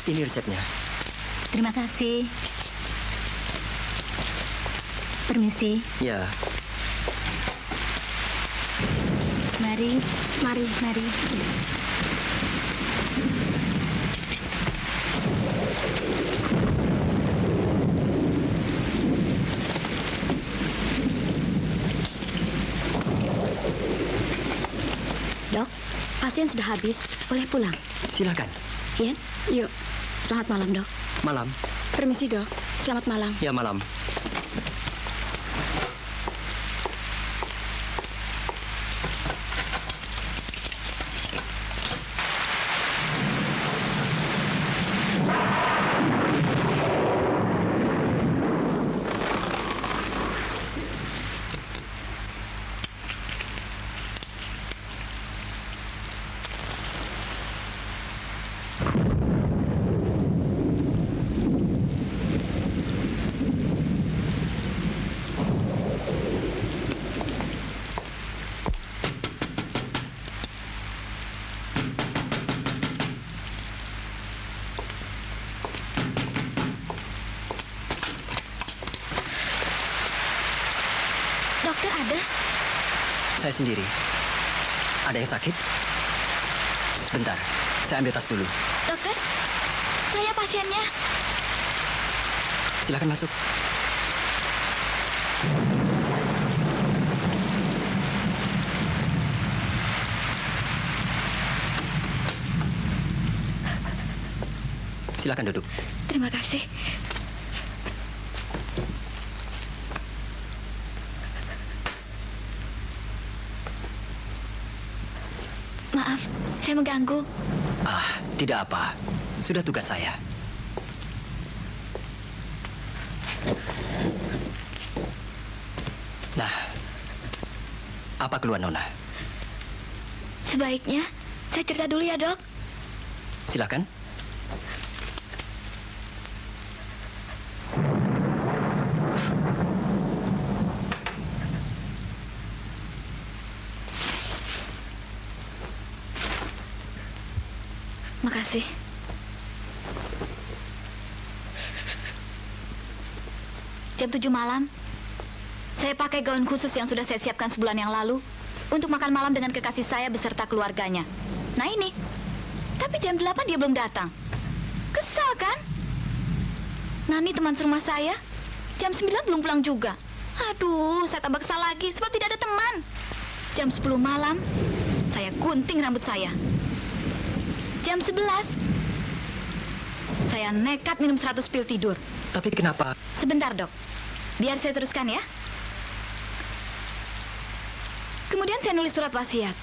Ini resepnya. Terima kasih. Permisi. Ya, Mari. Mari. Mari. Dok, pasien sudah habis. Boleh pulang. silakan. Ya? Yuk. Selamat malam, Dok. Malam. Permisi, Dok. Selamat malam. Ya, malam. Dokter ada? Saya sendiri. Ada yang sakit? Sebentar, saya ambil tas dulu. Dokter, saya pasiennya. Silakan masuk. Silakan duduk. Terima kasih. Maaf, saya mengganggu. Ah, tidak apa. Sudah tugas saya. Nah, apa keluhan Nona? Sebaiknya saya cerita dulu ya, Dok. Silakan. Makasih. Jam 7 malam, saya pakai gaun khusus yang sudah saya siapkan sebulan yang lalu untuk makan malam dengan kekasih saya beserta keluarganya. Nah ini, tapi jam 8 dia belum datang. Kesal kan? Nani teman serumah saya, jam 9 belum pulang juga. Aduh, saya tambah kesal lagi sebab tidak ada teman. Jam 10 malam, saya gunting rambut saya. Jam 11, saya nekat minum 100 pil tidur. Tapi kenapa? Sebentar, Dok. Biar saya teruskan ya. Kemudian saya nulis surat wasiat.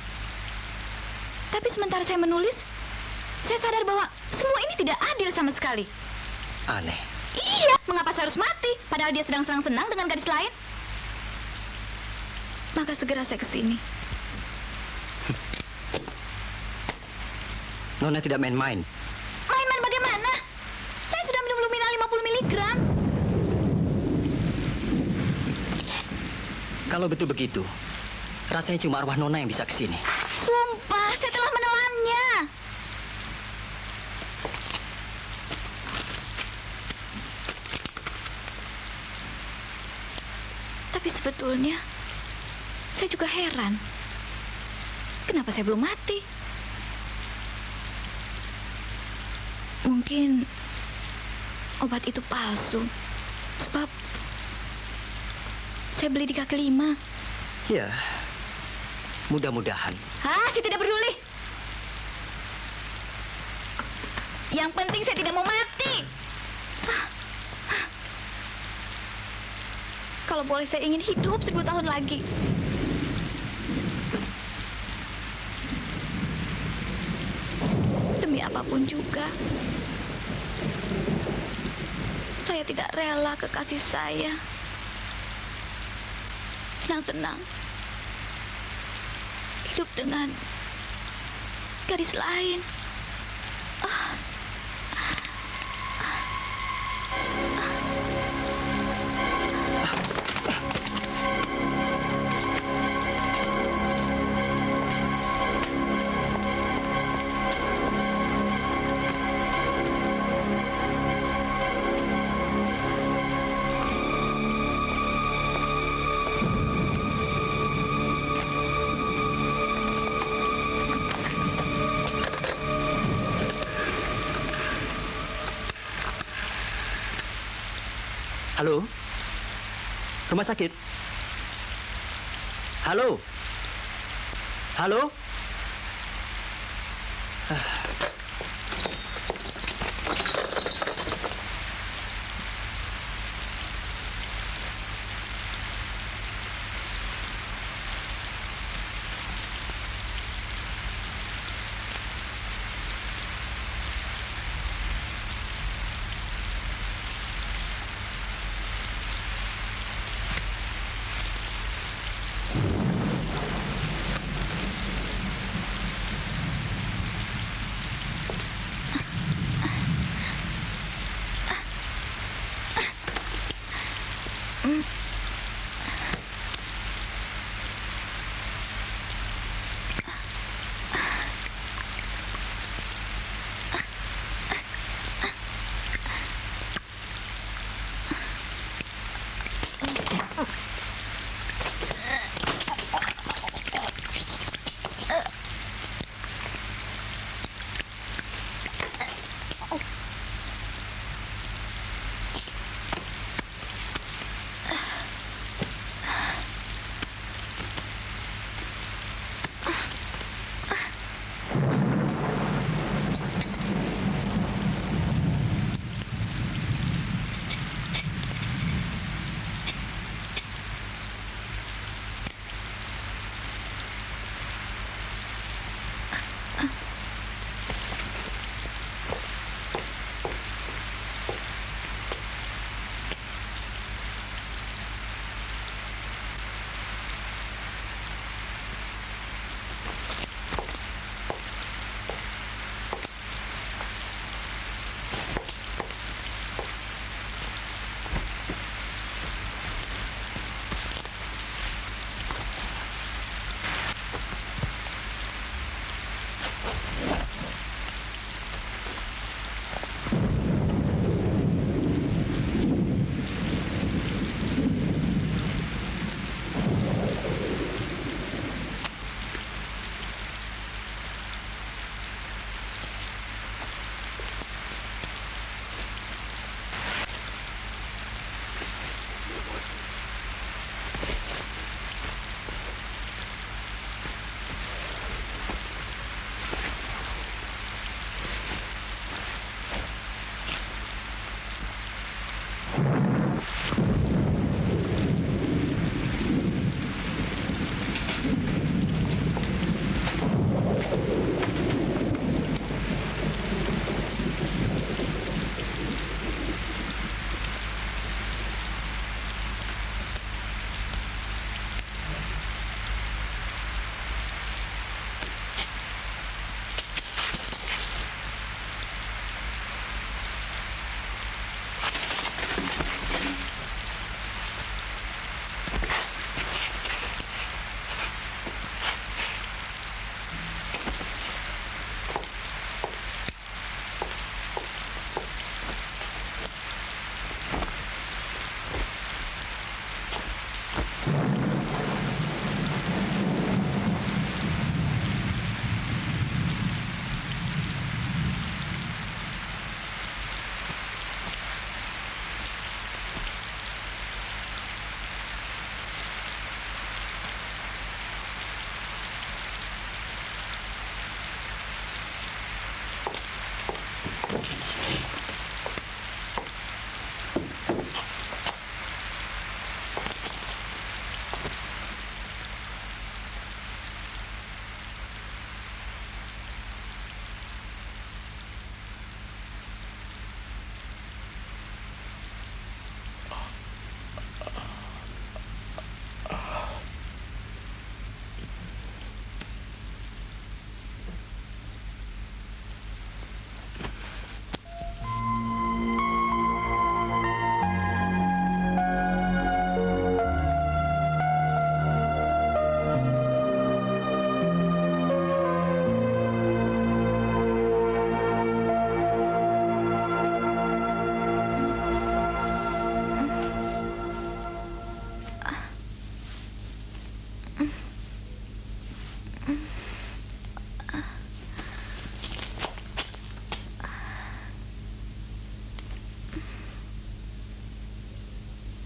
Tapi sementara saya menulis, saya sadar bahwa semua ini tidak adil sama sekali. Aneh. Iya, mengapa saya harus mati? Padahal dia sedang senang-senang dengan gadis lain. Maka segera saya ke sini. Nona tidak main-main. Main-main bagaimana? Saya sudah minum Lumina 50 miligram. Kalau betul begitu, rasanya cuma arwah Nona yang bisa ke sini. Sumpah, saya telah menelannya. Tapi sebetulnya, saya juga heran. Kenapa saya belum mati? Mungkin obat itu palsu. Sebab saya beli di kaki 5. Ya, mudah-mudahan. Saya tidak peduli. Yang penting saya tidak mau mati. Kalau boleh saya ingin hidup 1000 tahun lagi. Demi apapun juga, saya tidak rela kekasih saya senang-senang hidup dengan gadis lain. Halo? Rumah sakit? Halo? Halo?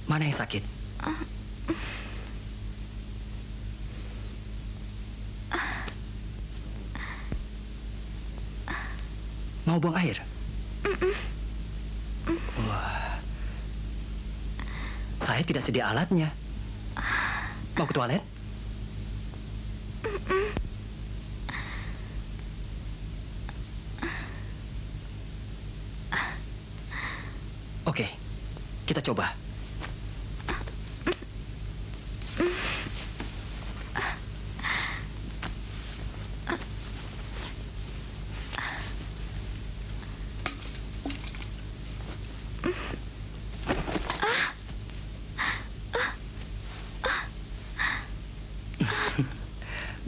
Mana yang sakit? Mau buang air? Wah. Saya tidak sedia alatnya. Mau ke toilet? Oke, kita coba.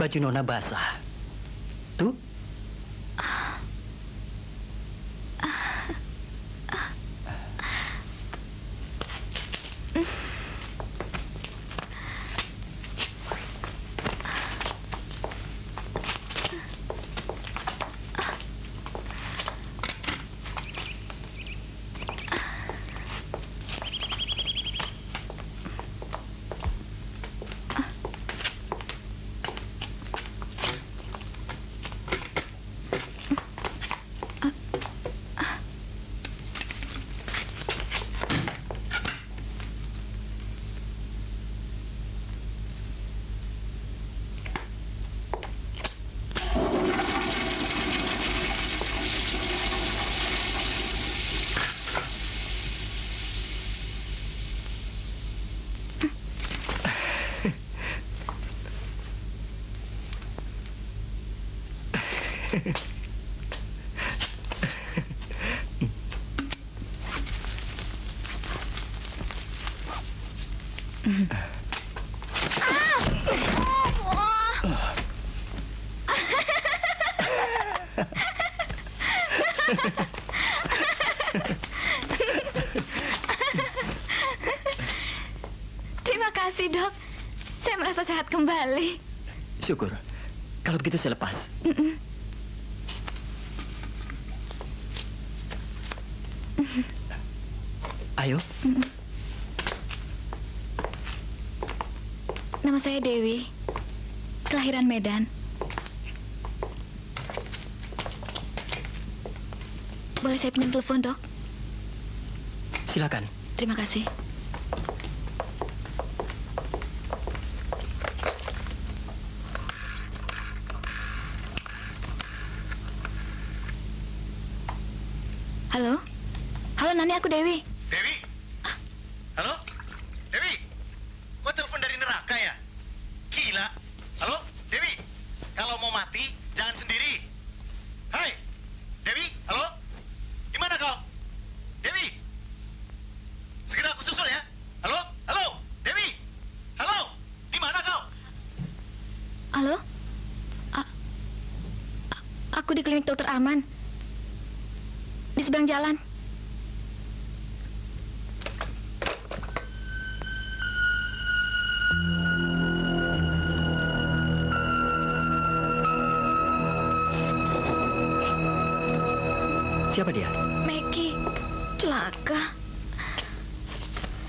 Baju Nona basah. Tuh. Terima kasih, Dok. Saya merasa sehat kembali. Syukur. Kalau begitu saya lepas. Ayo. Nama saya Dewi. Kelahiran Medan. Boleh saya pinjam telepon, Dok? Silakan. Terima kasih. Halo? Halo, Nani, aku Dewi. Dewi? Halo? Dewi? Kok telepon dari neraka ya? Gila. Halo? Dewi? Kalau mau mati, jangan sendiri. Hai! Dewi? Halo? Di mana kau? Dewi? Segera aku susul ya. Halo? Halo? Dewi? Halo? Di mana kau? Halo? Aku di klinik Dokter Arman. Di seberang jalan. Siapa dia? Meki, celaka.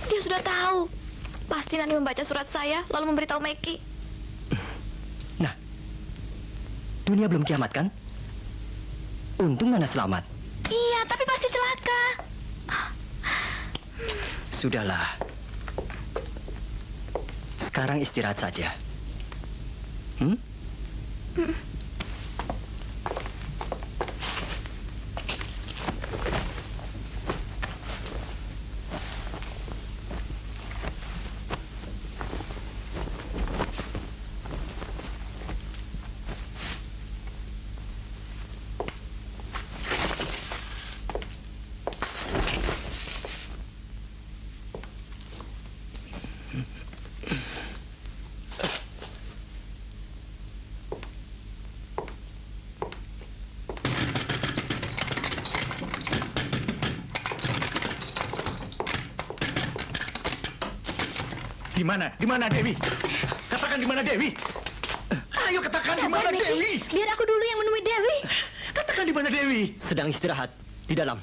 Dia sudah tahu. Pasti Nani membaca surat saya, lalu memberitahu Meki. Nah, dunia belum kiamat kan? Untung Nana selamat. Iya, tapi pasti celaka. Sudahlah. Sekarang istirahat saja. Hmm? Di mana? Di mana Dewi? Katakan di mana Dewi? Ayo katakan di mana Meki, Dewi? biar aku dulu yang menemui Dewi. Katakan di mana Dewi? Sedang istirahat di dalam.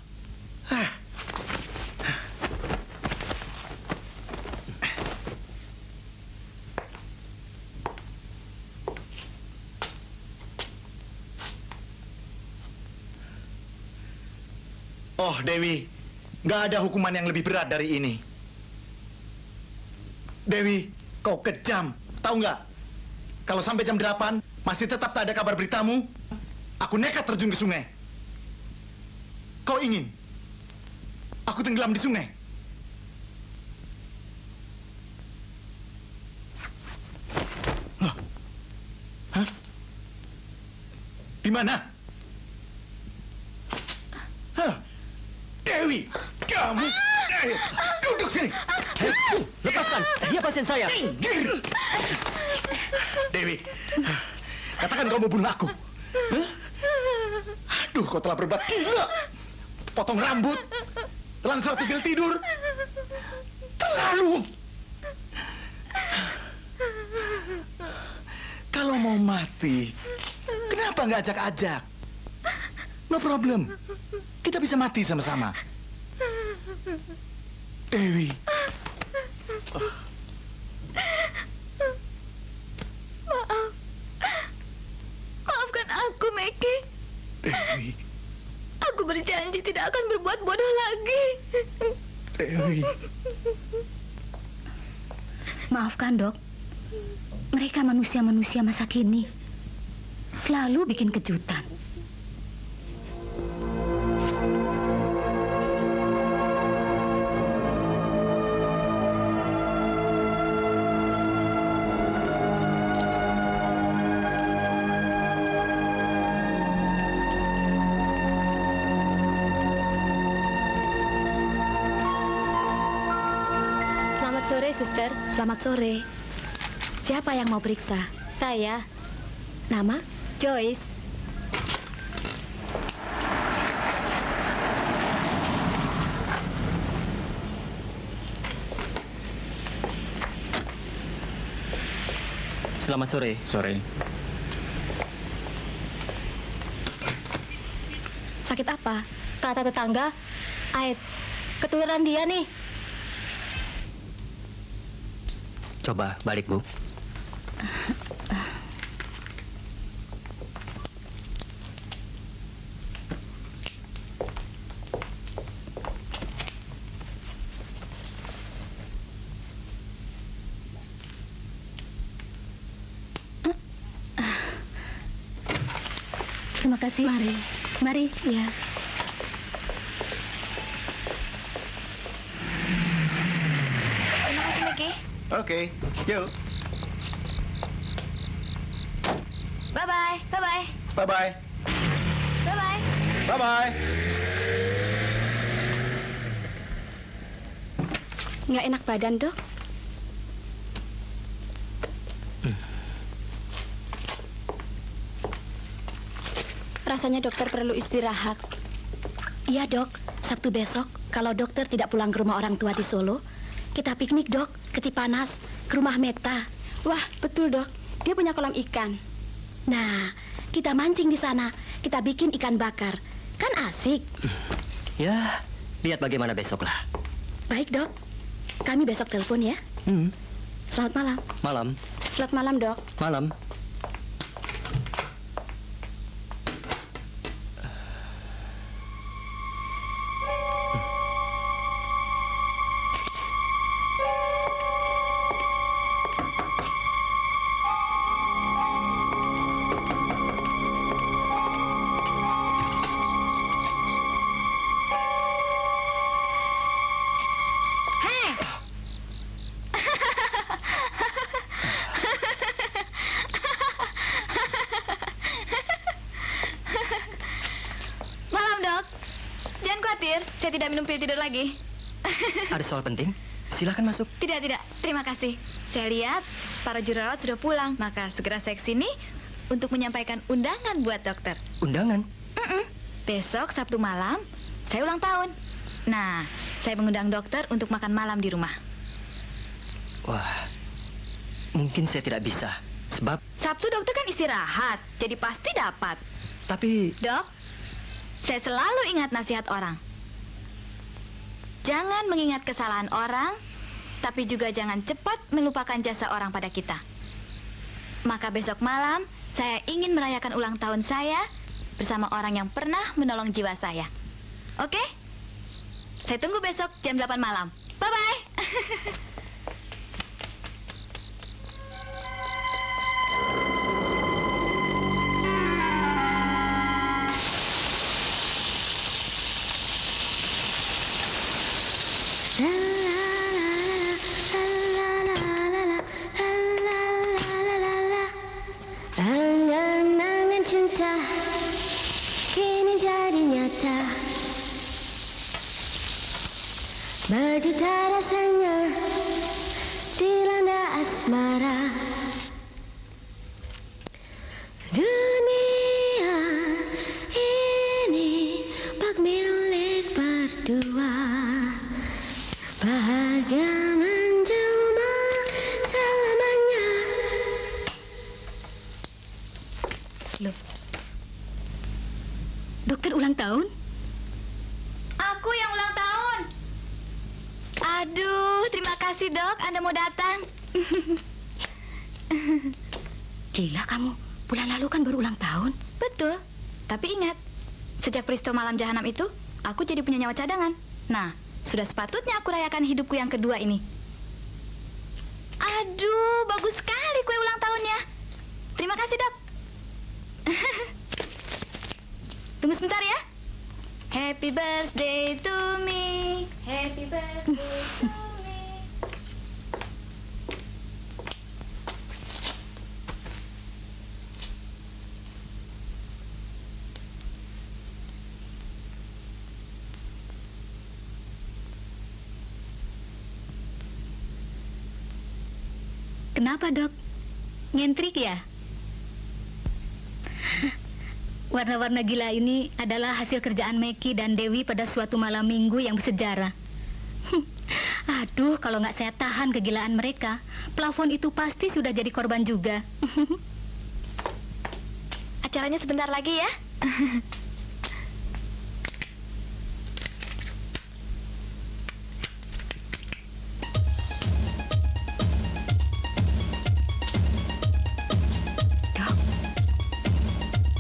Oh, Dewi, nggak ada hukuman yang lebih berat dari ini. Dewi, kau kejam. Tahu nggak? Kalau sampai jam 8 masih tetap tak ada kabar beritamu, aku nekat terjun ke sungai. Kau ingin aku tenggelam di sungai? Loh. Hah? Di mana? Hah? Dewi, kamu duduk sini. Lepaskan, dia pasien saya. Minggir. Dewi, katakan kau mau bunuh aku. Hah? Aduh, kau telah berbuat gila. Potong rambut, telan surat pil tidur. Terlalu. Kalau mau mati, kenapa nggak ajak-ajak? No problem. Kita bisa mati sama-sama. Dewi. Maafkan aku, Meki. Dewi. Aku berjanji tidak akan berbuat bodoh lagi. Dewi. Maafkan, Dok. Mereka manusia-manusia masa kini. Selalu bikin kejutan. Selamat sore, Suster. Selamat sore. Siapa yang mau periksa? Saya, Nama? Joyce. Selamat sore. Sore. Sakit apa? Kata tetangga, Ait, ketularan dia nih. Coba balik, Bu. Terima kasih. Mari. Mari, ya. Terima kasih, Meki. Oke, yuk. Bye-bye, bye-bye, Bye-bye. bye-bye. Bye-bye. Nggak enak badan, Dok? Rasanya dokter perlu istirahat. Iya, Dok. Sabtu besok, kalau dokter tidak pulang ke rumah orang tua di Solo, kita piknik, Dok, ke Cipanas, ke rumah Meta. Wah, betul, Dok. Dia punya kolam ikan. Nah, kita mancing di sana. Kita bikin ikan bakar. Kan asik. Ya, lihat bagaimana besok lah. Baik, Dok. Kami besok telepon ya. Selamat malam. Malam, Selamat malam, Dok. malam. Malam, Dok. Jangan khawatir, saya tidak minum pil tidur lagi. Ada soal penting? Silakan masuk. Tidak, tidak. Terima kasih. Saya lihat para jururawat sudah pulang, maka segera saya kesini untuk menyampaikan undangan buat dokter. Undangan? Besok Sabtu malam, saya ulang tahun. Nah, saya mengundang dokter untuk makan malam di rumah. Wah, mungkin saya tidak bisa. Sebab, Sabtu dokter kan istirahat, jadi pasti dapat. tapi Dok, saya selalu ingat nasihat orang. Jangan mengingat kesalahan orang, tapi juga jangan cepat melupakan jasa orang pada kita. Maka besok malam, saya ingin merayakan ulang tahun saya bersama orang yang pernah menolong jiwa saya. Oke? Saya tunggu besok jam 8 malam. Bye-bye. Angan-angan cinta kini jadi nyata. Berjuta rasanya dilanda asmara. Dunia ini bak milik berdua. Bahagia menjelma selamanya. Loh, dokter ulang tahun? Aku yang ulang tahun. Aduh, terima kasih dok, Anda mau datang. Gila kamu, bulan lalu kan baru ulang tahun. Betul, tapi ingat, sejak peristiwa malam jahanam itu, aku jadi punya nyawa cadangan. Nah, sudah sepatutnya aku rayakan hidupku yang kedua ini. Aduh, bagus sekali kue ulang tahunnya. Terima kasih dok. Tunggu sebentar ya. Happy birthday to me. Happy birthday to me. Kenapa dok? Ngentrik ya? Warna-warna gila ini adalah hasil kerjaan Meki dan Dewi pada suatu malam minggu yang bersejarah. Aduh, kalau nggak saya tahan kegilaan mereka, plafon itu pasti sudah jadi korban juga. Acaranya sebentar lagi ya. Dok,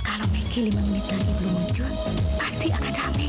kalau Meki 5 menit lagi belum muncul, pasti akan rame.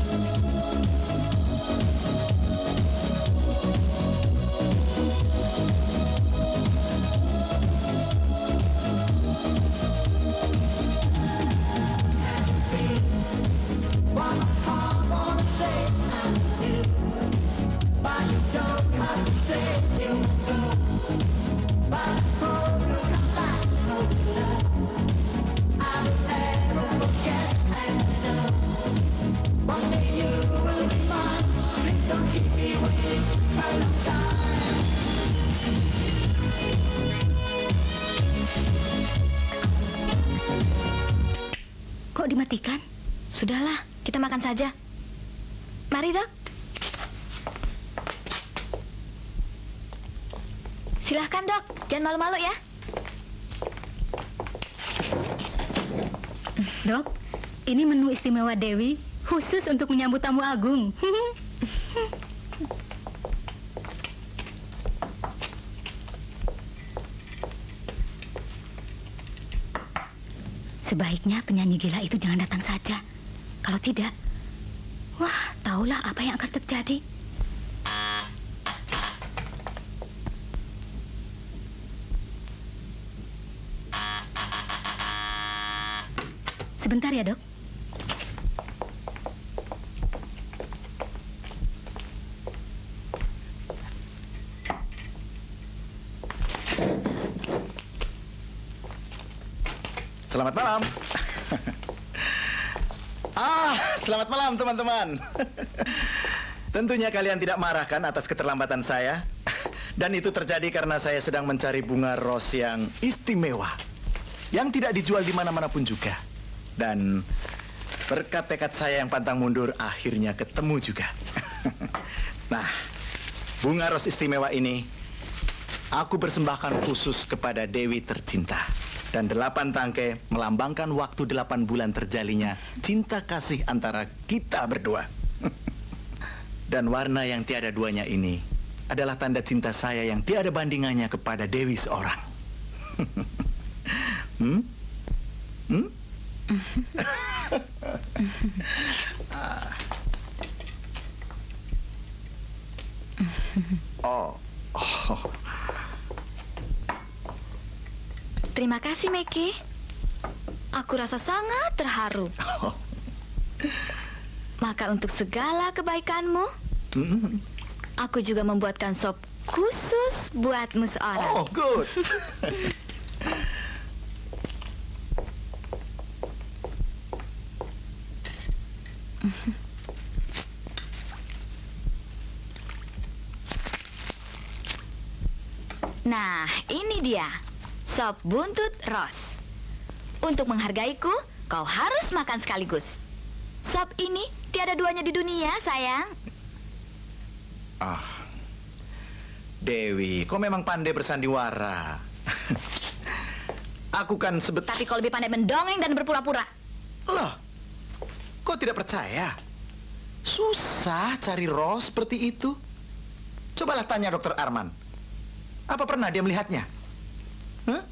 Kok dimatikan? Sudahlah, kita makan saja. Mari dok. Silahkan dok, jangan malu-malu ya. Dok, ini menu istimewa Dewi khusus untuk menyambut tamu agung. Sebaiknya penyanyi gila itu jangan datang saja. Kalau tidak, wah, tahulah apa yang akan terjadi. Sebentar ya, dok. Selamat malam. Selamat malam teman-teman. Tentunya kalian tidak marah kan atas keterlambatan saya? Dan itu terjadi karena saya sedang mencari bunga ros yang istimewa, yang tidak dijual di mana-mana pun juga. Dan berkat tekad saya yang pantang mundur, akhirnya ketemu juga. Nah, bunga ros istimewa ini aku persembahkan khusus kepada Dewi tercinta. Dan 8 tangkai melambangkan waktu 8 bulan terjalinnya cinta kasih antara kita berdua. Dan warna yang tiada duanya ini adalah tanda cinta saya yang tiada bandingannya kepada Dewi seorang. Oh. Oh. Terima kasih, Meki. Aku rasa sangat terharu. Maka untuk segala kebaikanmu, aku juga membuatkan sop khusus buatmu seorang. Oh, good. Nah, ini dia. Sop buntut Ros. Untuk menghargaiku, kau harus makan sekaligus. Sop ini tiada duanya di dunia, sayang. Ah, Dewi, kau memang pandai bersandiwara. Aku kan Tapi kau lebih pandai mendongeng dan berpura-pura. Loh, kau tidak percaya? Susah cari Ros seperti itu. Cobalah tanya Dokter Arman. Apa pernah dia melihatnya? Hah?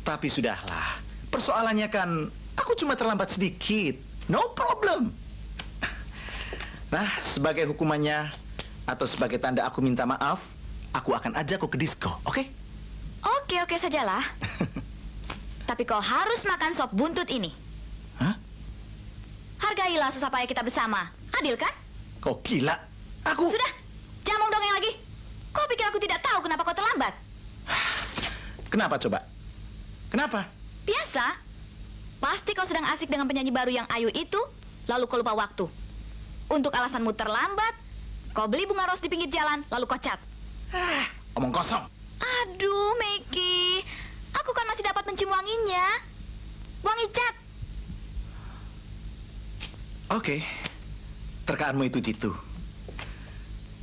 Tapi sudahlah. Persoalannya kan, aku cuma terlambat sedikit. No problem. Nah, sebagai hukumannya, atau sebagai tanda aku minta maaf, aku akan ajak kau ke disco, oke? Oke sajalah. Tapi kau harus makan sop buntut ini. Hah? Hargailah susah payah kita bersama. Adil kan? Kau gila? Aku... Sudah, jangan mau dongeng lagi. Kau pikir aku tidak tahu kenapa kau terlambat? Kenapa coba? Kenapa? Biasa. Pasti kau sedang asik dengan penyanyi baru yang ayu itu, lalu kau lupa waktu. Untuk alasanmu terlambat, kau beli bunga ros di pinggir jalan, lalu kau cat. Omong kosong. Aduh, Meki. Aku kan masih dapat mencium wanginya. Wangi cat. Oke. Terkaanmu itu jitu.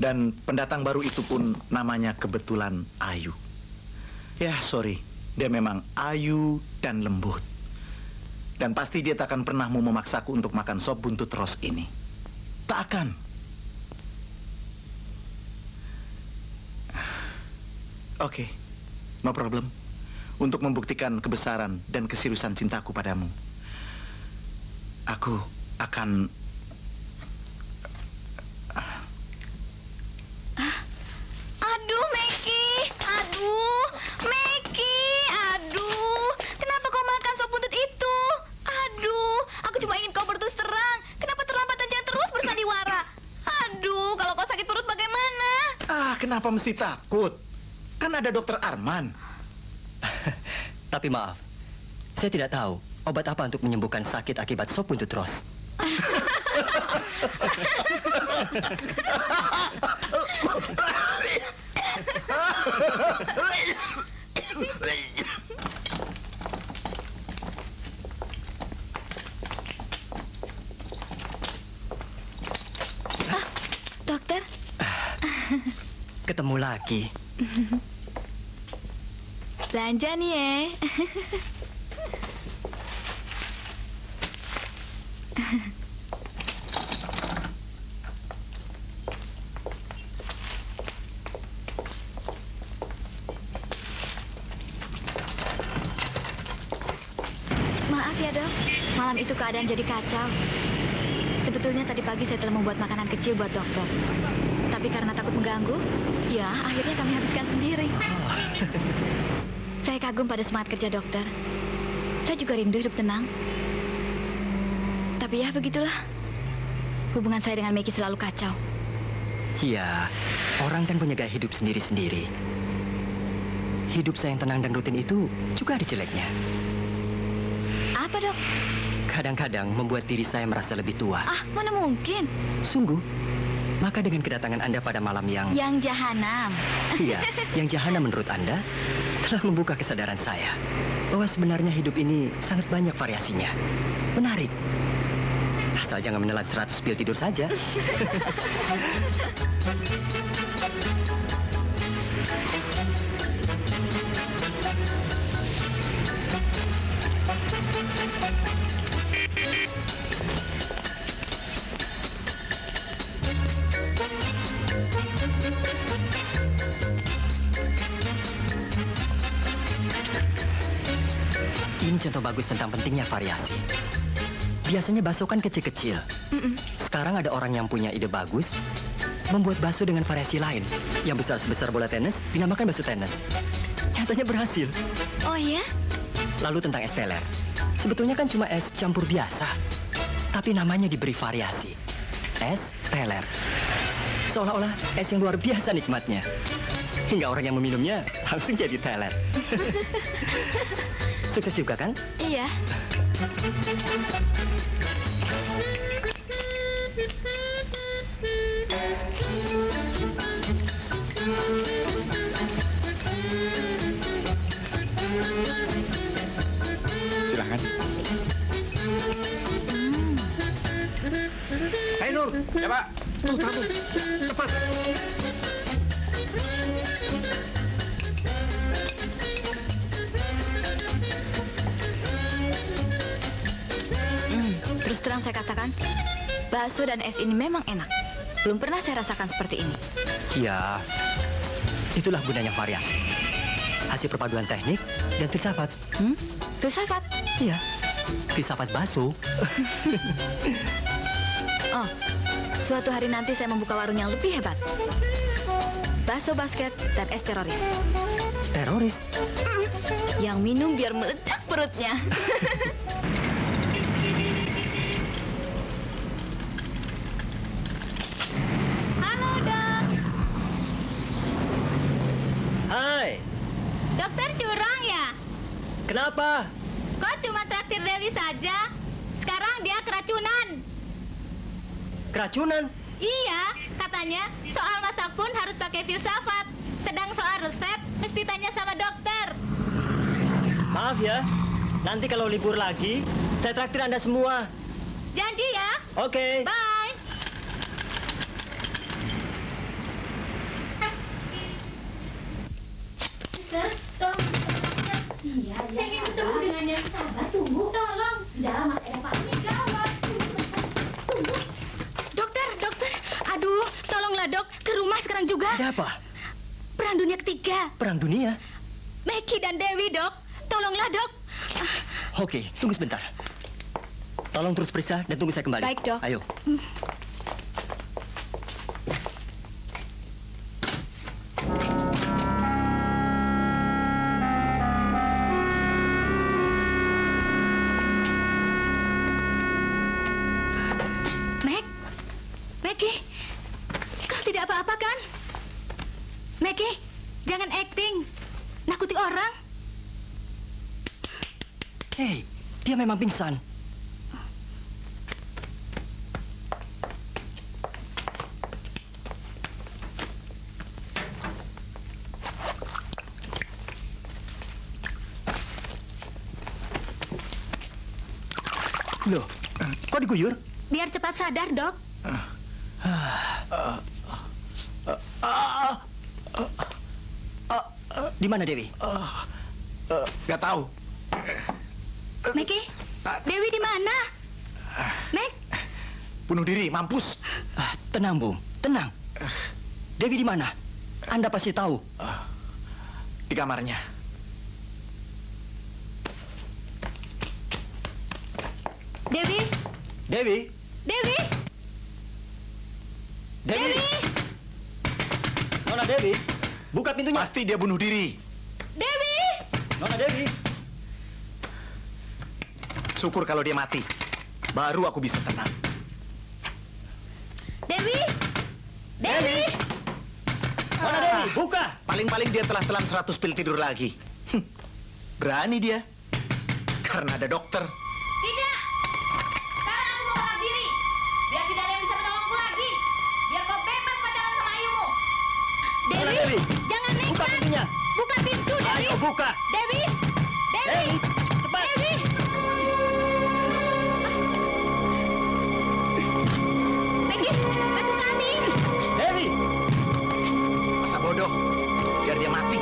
Dan pendatang baru itu pun namanya kebetulan Ayu. Ya, sorry. Dia memang ayu dan lembut. Dan pasti dia tak akan pernah mau memaksaku untuk makan sop buntut Ros ini. Tak akan. Oke, no problem. Untuk membuktikan kebesaran dan keseriusan cintaku padamu, aku akan... Aduh, Meki. Aduh, Meki. Aduh, kenapa kau makan sop buntut itu? Aduh, aku cuma ingin kau berterus terang. Kenapa terlambat dan jangan terus bersandiwara? Aduh, kalau kau sakit perut bagaimana? Kenapa mesti takut? Kan ada Dokter Arman. Tapi maaf, saya tidak tahu obat apa untuk menyembuhkan sakit akibat sop buntut Ros. Dokter, Ketemu lagi. belanja nih ya. Maaf ya, Dok. Malam itu keadaan jadi kacau. Sebetulnya tadi pagi saya telah membuat makanan kecil buat dokter. Tapi karena takut mengganggu, ya akhirnya kami habiskan sendiri. Saya kagum pada semangat kerja dokter. Saya juga rindu hidup tenang. Tapi ya begitulah. Hubungan saya dengan Meki selalu kacau. Iya, orang kan punya gaya hidup sendiri-sendiri. Hidup saya yang tenang dan rutin itu juga ada jeleknya. Apa, Dok? Kadang-kadang membuat diri saya merasa lebih tua. Mana mungkin? Sungguh. Maka dengan kedatangan Anda pada malam yang... Yang jahanam. Iya, yang jahanam menurut Anda telah membuka kesadaran saya bahwa sebenarnya hidup ini sangat banyak variasinya. Menarik. Asal jangan menelan 100 pil tidur saja. Ini contoh bagus tentang pentingnya variasi. Biasanya bakso kan kecil-kecil. Sekarang ada orang yang punya ide bagus, membuat bakso dengan variasi lain. Yang besar sebesar bola tenis dinamakan bakso tenis. Nyatanya berhasil. Oh ya? Lalu tentang es teler. Sebetulnya kan cuma es campur biasa. Tapi namanya diberi variasi. Es teler. Seolah-olah es yang luar biasa nikmatnya. Hingga orang yang meminumnya langsung jadi teler. Sukses juga kan? Iya. Silakan. Hai Nur, ya Pak. Tuh tamu, cepat. Terus terang saya katakan, bakso dan es ini memang enak. Belum pernah saya rasakan seperti ini. Ya, itulah gunanya variasi. Hasil perpaduan teknik dan filsafat. Filsafat? Iya, filsafat bakso. Oh, suatu hari nanti saya membuka warung yang lebih hebat. Bakso basket dan es teroris. Teroris? Yang minum biar meledak perutnya. Halo, Dok. Hai, Dokter curang ya? kenapa? Kok cuma traktir Dewi saja? Sekarang dia keracunan. Keracunan? Iya, katanya soal masak pun harus pakai filsafat. Sedang soal resep mesti tanya sama dokter. Maaf ya, nanti kalau libur lagi, saya traktir Anda semua. Janji ya? Oke. Bye. Iya, saya ingin ketemu dengan yang sabar. Tunggu. Tolong. Udah, Mas ada pamit. Jawab. Tunggu. Dokter. Aduh, tolonglah dok. Ke rumah sekarang juga. Ada apa? Perang dunia ketiga. Perang dunia? Meki dan Dewi, dok. Tolonglah, dok. Oke, tunggu sebentar. Tolong terus periksa dan tunggu saya kembali. Baik, Dok. Ayo. Meki, kau tidak apa-apa kan? Meki, jangan acting. Nakuti orang. Hei, dia memang pingsan. Loh, kok diguyur? Biar cepat sadar, dok. Di mana Dewi? Gak tahu. Meki, Dewi di mana? Mek, Bunuh diri, mampus. Tenang, Bung. Tenang. Dewi di mana? Anda pasti tahu. Di kamarnya. Dewi, Dewi? Dewi, Dewi? Nona Dewi? Buka pintunya. Pasti dia bunuh diri. Dewi. Nona Dewi? Syukur kalau dia mati. Baru aku bisa tenang. Dewi, Dewi. Nona Dewi, buka! Paling-paling dia telah telan 100 pil tidur lagi. Berani dia. Karena ada dokter. Tidak. Sekarang aku mau bunuh diri. Biar tidak ada yang bisa menolongku lagi. Biar kau bebas pacaran sama ayumu. Nona Dewi, Jangan buka nekat. pintunya. Buka pintu, Dewi. Ayo, buka. Dewi, Dewi. Dewi, cepat. Dewi. Meki, bantu kami. Dewi! Masa bodoh. Biar dia mati.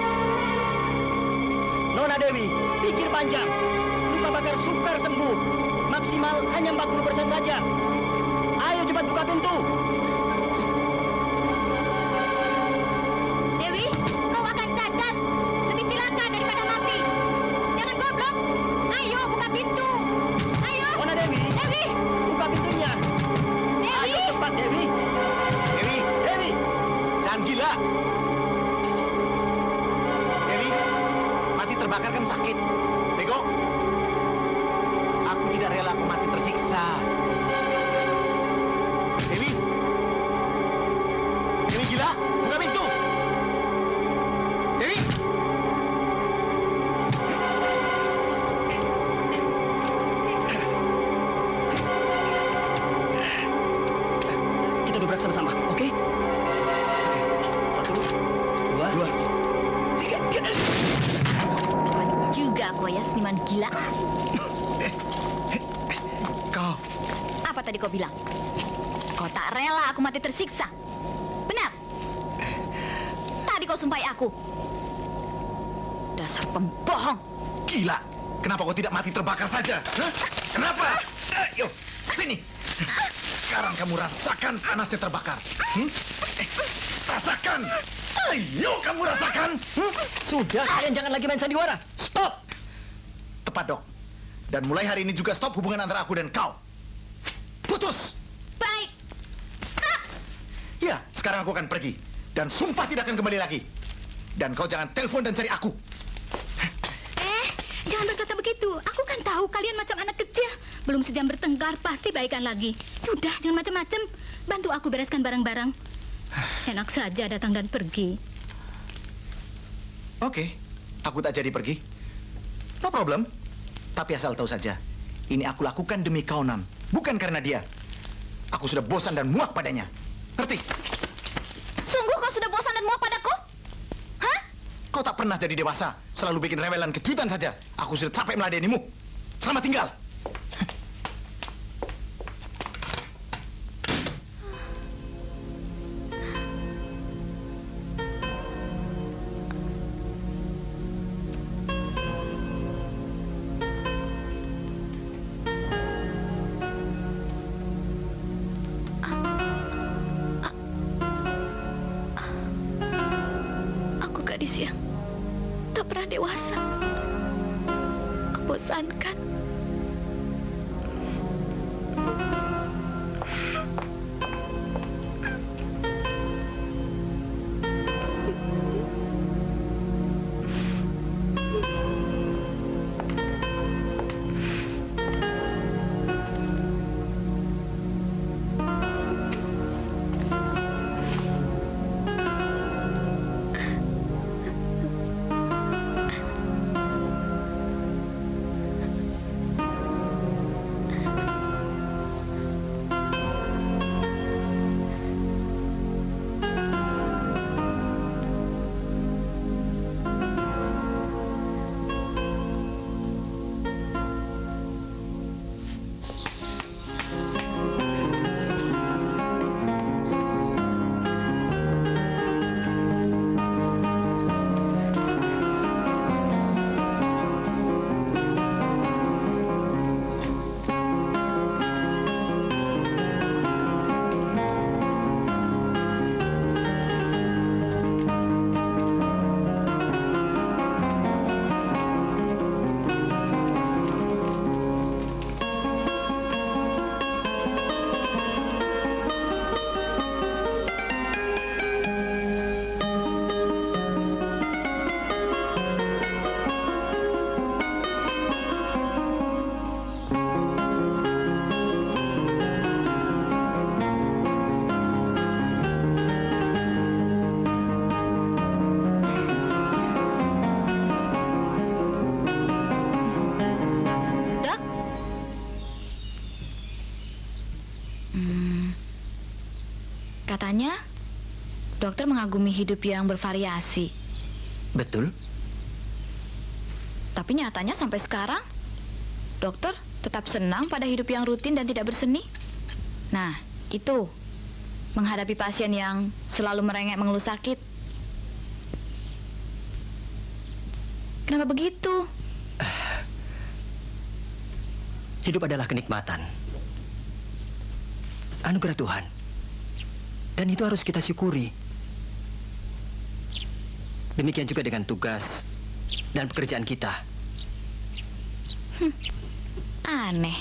Nona Dewi, pikir panjang. Luka bakar sukar sembuh. Maksimal hanya 40% saja. Ayo cepat buka pintu. Dewi, kau akan cacat. Lebih celaka daripada mati. Jangan goblok. Ayo, buka pintu. Ayo. Nona Dewi, Dewi, buka pintunya. Dewi. Ayo cepat, Dewi. Dewi, Dewi, terbakar kan sakit. Bego. Aku tidak rela aku mati tersiksa. Dewi. Dewi gila, buka pintu. Dewi. Kita dobrak sama-sama, oke? Satu, dua, tiga. Juga kau ya seniman gila. Kau. Apa tadi kau bilang? Kau tak rela aku mati tersiksa. Benar? Tadi kau sumpahi aku. Dasar pembohong. Gila. Kenapa kau tidak mati terbakar saja? Hah? Kenapa? Ayo, sini. Sekarang kamu rasakan panasnya terbakar. Rasakan. Ayo kamu rasakan. Sudah, kalian jangan lagi main sandiwara. Stop! Tepat, Dok. Dan mulai hari ini juga stop hubungan antara aku dan kau. Putus. Baik. Stop. Ya, sekarang aku akan pergi. Dan sumpah tidak akan kembali lagi. Dan kau jangan telepon dan cari aku. Jangan berkata begitu. Aku kan tahu kalian macam anak kecil. Belum sejam bertengkar, pasti baikan lagi. Sudah, jangan macam-macam. Bantu aku bereskan barang-barang. Enak saja datang dan pergi. Oke, aku tak jadi pergi. No problem. Tapi asal tahu saja, ini aku lakukan demi kau, Nan. Bukan karena dia. Aku sudah bosan dan muak padanya. Ngerti? Sungguh kau sudah bosan dan muak padaku? Hah? Kau tak pernah jadi dewasa. Selalu bikin rewelan kejutan saja. Aku sudah capek meladenimu. Selamat tinggal. Aku gadis yang tak pernah dewasa. Membosankan. Katanya, dokter mengagumi hidup yang bervariasi. Betul? Tapi nyatanya sampai sekarang, dokter tetap senang pada hidup yang rutin dan tidak berseni. Nah, itu menghadapi pasien yang selalu merengek mengeluh sakit. Kenapa begitu? Hidup adalah kenikmatan. Anugerah Tuhan. Dan itu harus kita syukuri. Demikian juga dengan tugas dan pekerjaan kita. Aneh.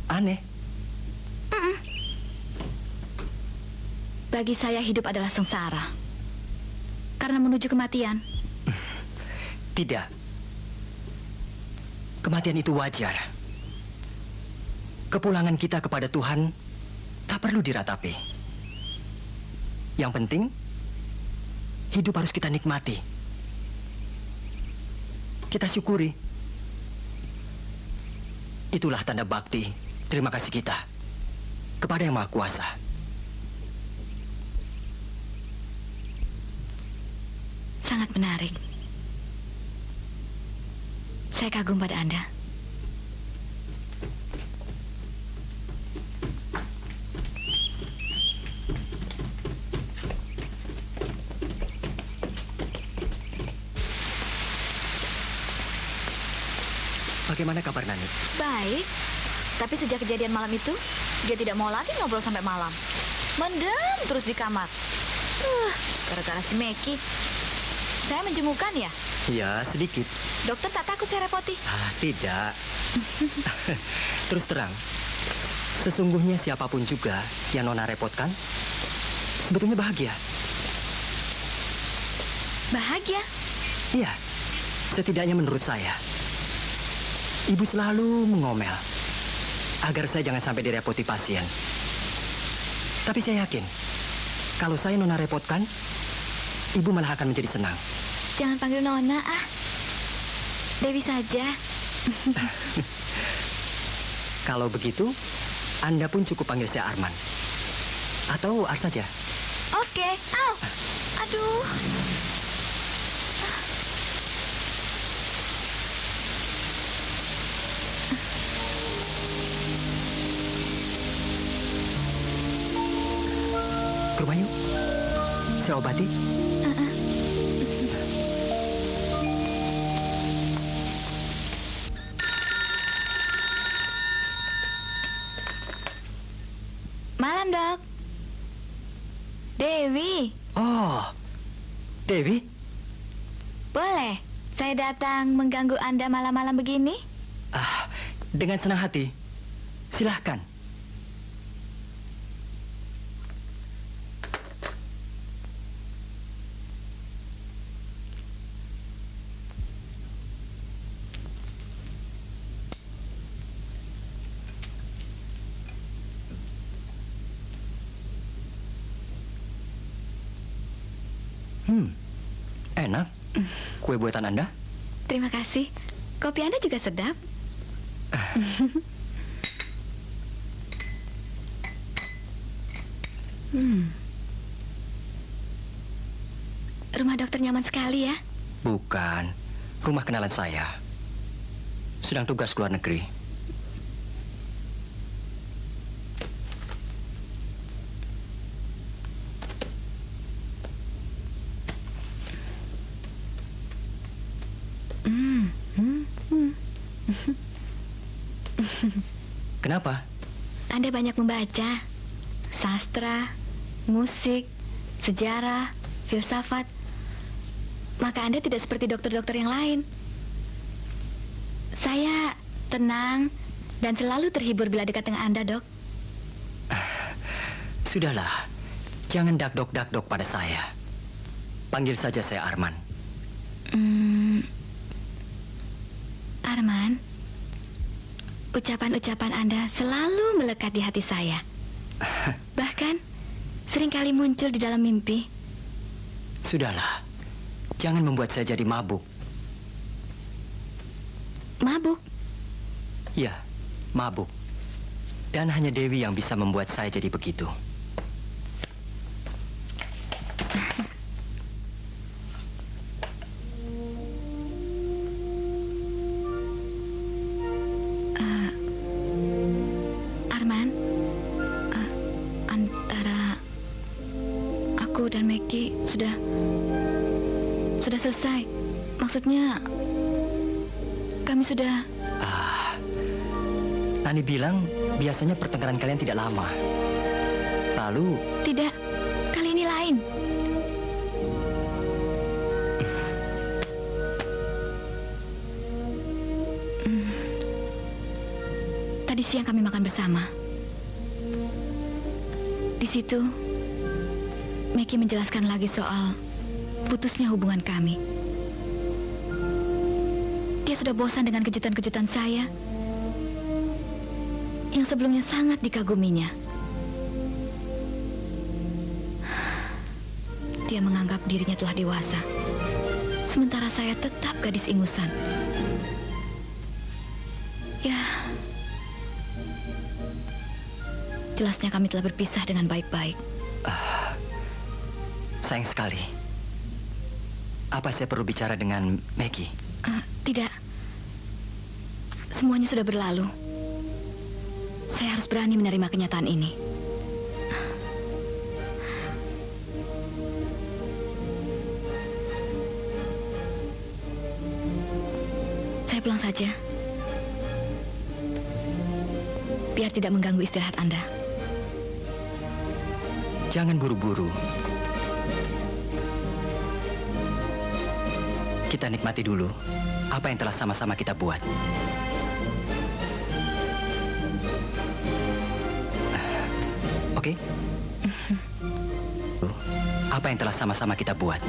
Aneh. Bagi saya hidup adalah sengsara. Karena menuju kematian. Tidak. Kematian itu wajar. Kepulangan kita kepada Tuhan tak perlu diratapi. Yang penting, hidup harus kita nikmati. Kita syukuri. Itulah tanda bakti terima kasih kita kepada Yang Maha Kuasa. Sangat menarik. Saya kagum pada Anda. Bagaimana kabar Nani? Baik. Tapi sejak kejadian malam itu, dia tidak mau lagi ngobrol sampai malam. Mendem terus di kamar. Gara-gara si Meki. Saya menjemukan ya? Ya, sedikit. Dokter tak takut saya repoti? Tidak. Terus terang, sesungguhnya siapapun juga yang Nona repotkan, sebetulnya bahagia. Bahagia? Iya, setidaknya menurut saya. Ibu selalu mengomel agar saya jangan sampai direpoti pasien. Tapi saya yakin, kalau saya Nona repotkan, Ibu malah akan menjadi senang. Jangan panggil Nona, ah. Dewi saja. Kalau begitu, Anda pun cukup panggil saya Arman. Atau Ar saja. Oke. Au. Aduh. Ke rumah yuk. Saya obati. Malam, Dok. Dewi, Oh, Dewi? boleh saya datang mengganggu Anda malam-malam begini? Dengan senang hati. Silahkan. Enak. Kue buatan Anda? Terima kasih. Kopi Anda juga sedap. Rumah dokter nyaman sekali ya. Bukan. Rumah kenalan saya. Sedang tugas ke luar negeri. Kenapa? Anda banyak membaca sastra, musik, sejarah, filsafat. Maka Anda tidak seperti dokter-dokter yang lain. Saya tenang dan selalu terhibur bila dekat dengan Anda, Dok. Sudahlah. Jangan dak-dok pada saya. Panggil saja saya Arman. Arman, ucapan-ucapan Anda selalu melekat di hati saya. Bahkan seringkali muncul di dalam mimpi. Sudahlah. Jangan membuat saya jadi mabuk. Mabuk? Ya, mabuk. Dan hanya Dewi yang bisa membuat saya jadi begitu. Arman, antara aku dan Meki sudah selesai. Maksudnya, kami sudah... Nani bilang biasanya pertengkaran kalian tidak lama. Lalu... Tidak, kali ini lain. Tadi siang kami makan bersama. Di situ, Meki menjelaskan lagi soal putusnya hubungan kami. sudah bosan dengan kejutan-kejutan saya yang sebelumnya sangat dikaguminya. Dia menganggap dirinya telah dewasa, sementara saya tetap gadis ingusan. Ya, jelasnya kami telah berpisah dengan baik-baik. Sayang sekali. Apa saya perlu bicara dengan Maggie? Tidak. Semuanya sudah berlalu. Saya harus berani menerima kenyataan ini. Saya pulang saja. Biar tidak mengganggu istirahat Anda. Jangan buru-buru. Kita nikmati dulu apa yang telah sama-sama kita buat. Oke? Apa yang telah sama-sama kita buat.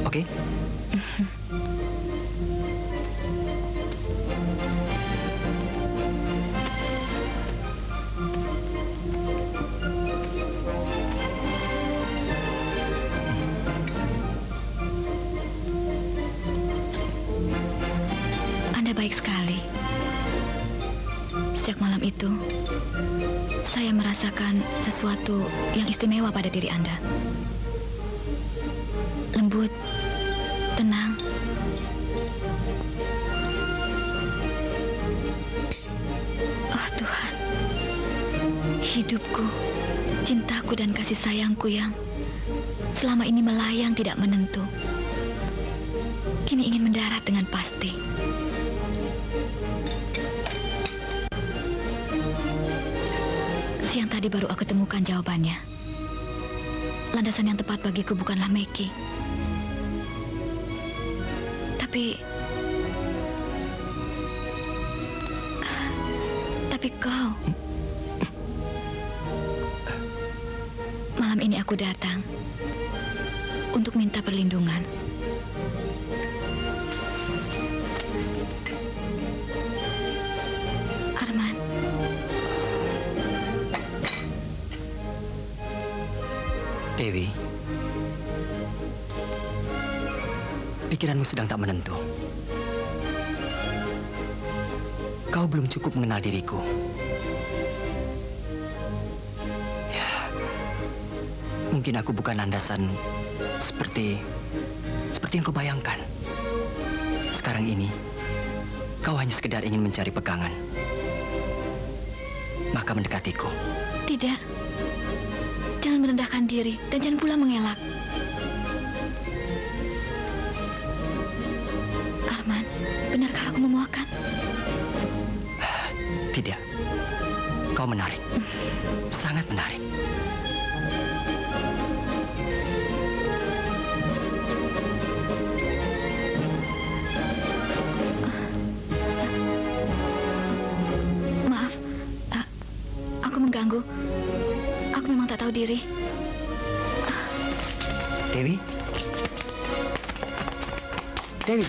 Oke? Anda baik sekali. Sejak malam itu, saya merasakan sesuatu yang istimewa pada diri Anda. Lembut, tenang. Oh Tuhan, hidupku, cintaku dan kasih sayangku yang selama ini melayang tidak menentu, kini ingin mendarat dengan pasti. Siang tadi baru aku temukan jawabannya. Landasan yang tepat bagiku bukanlah Maggie. Tapi kau. Malam ini aku datang untuk minta perlindungan. Arman. Dewi, pikiranmu sedang tak menentu. Kau belum cukup mengenal diriku. Ya, mungkin aku bukan landasan seperti yang kau bayangkan. Sekarang ini, kau hanya sekedar ingin mencari pegangan. Maka mendekatiku. Tidak. Jangan merendahkan diri dan jangan pula mengelak. Arman, benarkah aku memuakan? Tidak. Kau menarik. Sangat menarik. Maaf, aku mengganggu. Aku memang tak tahu diri. Dewi? Dewi?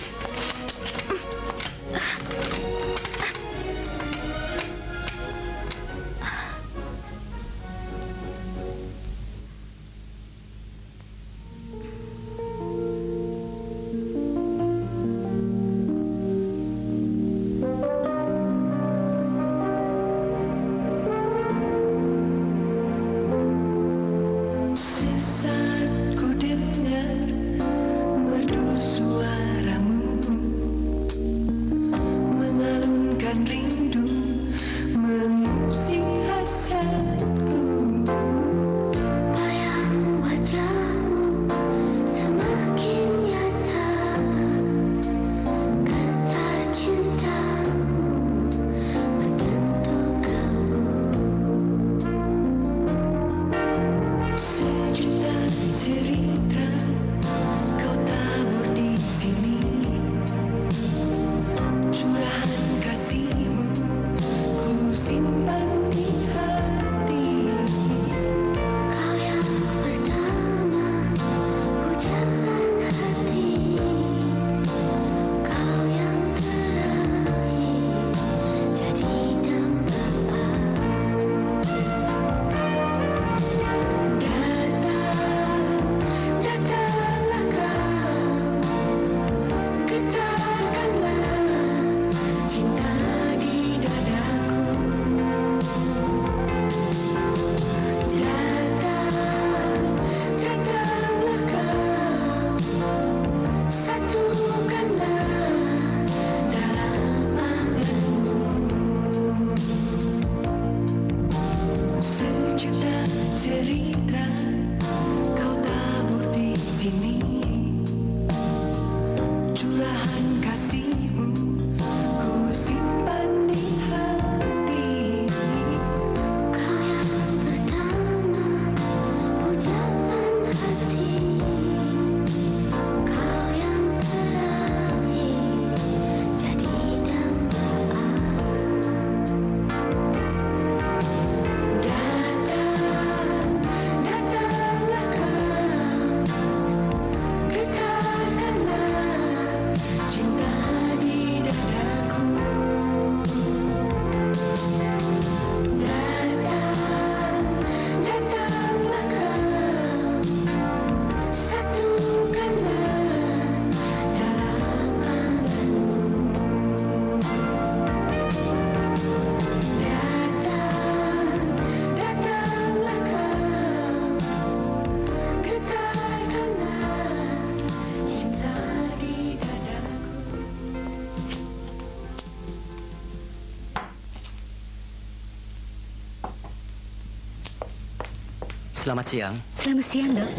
Selamat siang. Selamat siang, Dok.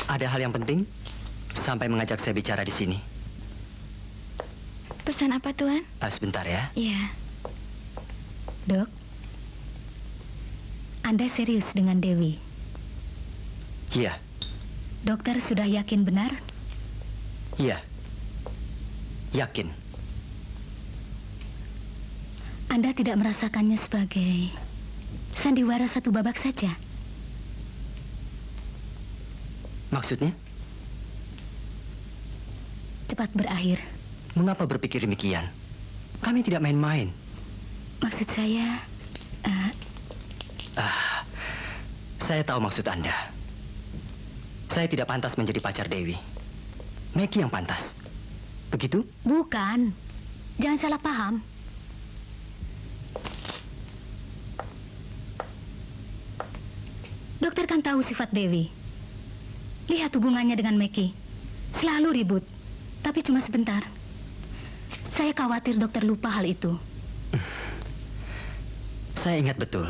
Ada hal yang penting sampai mengajak saya bicara di sini. Pesan apa, Tuan? Sebentar ya. Iya. Dok, Anda serius dengan Dewi? Iya, Dokter sudah yakin benar? iya. Yakin. Anda tidak merasakannya sebagai sandiwara satu babak saja? Maksudnya? Cepat berakhir. Mengapa berpikir demikian? Kami tidak main-main. Maksud saya, Saya tahu maksud Anda. Saya tidak pantas menjadi pacar Dewi. Meki yang pantas. Begitu? bukan. Jangan salah paham. Dokter kan tahu sifat Dewi. Lihat hubungannya dengan Meki. Selalu ribut, tapi cuma sebentar. Saya khawatir dokter lupa hal itu. Saya ingat betul.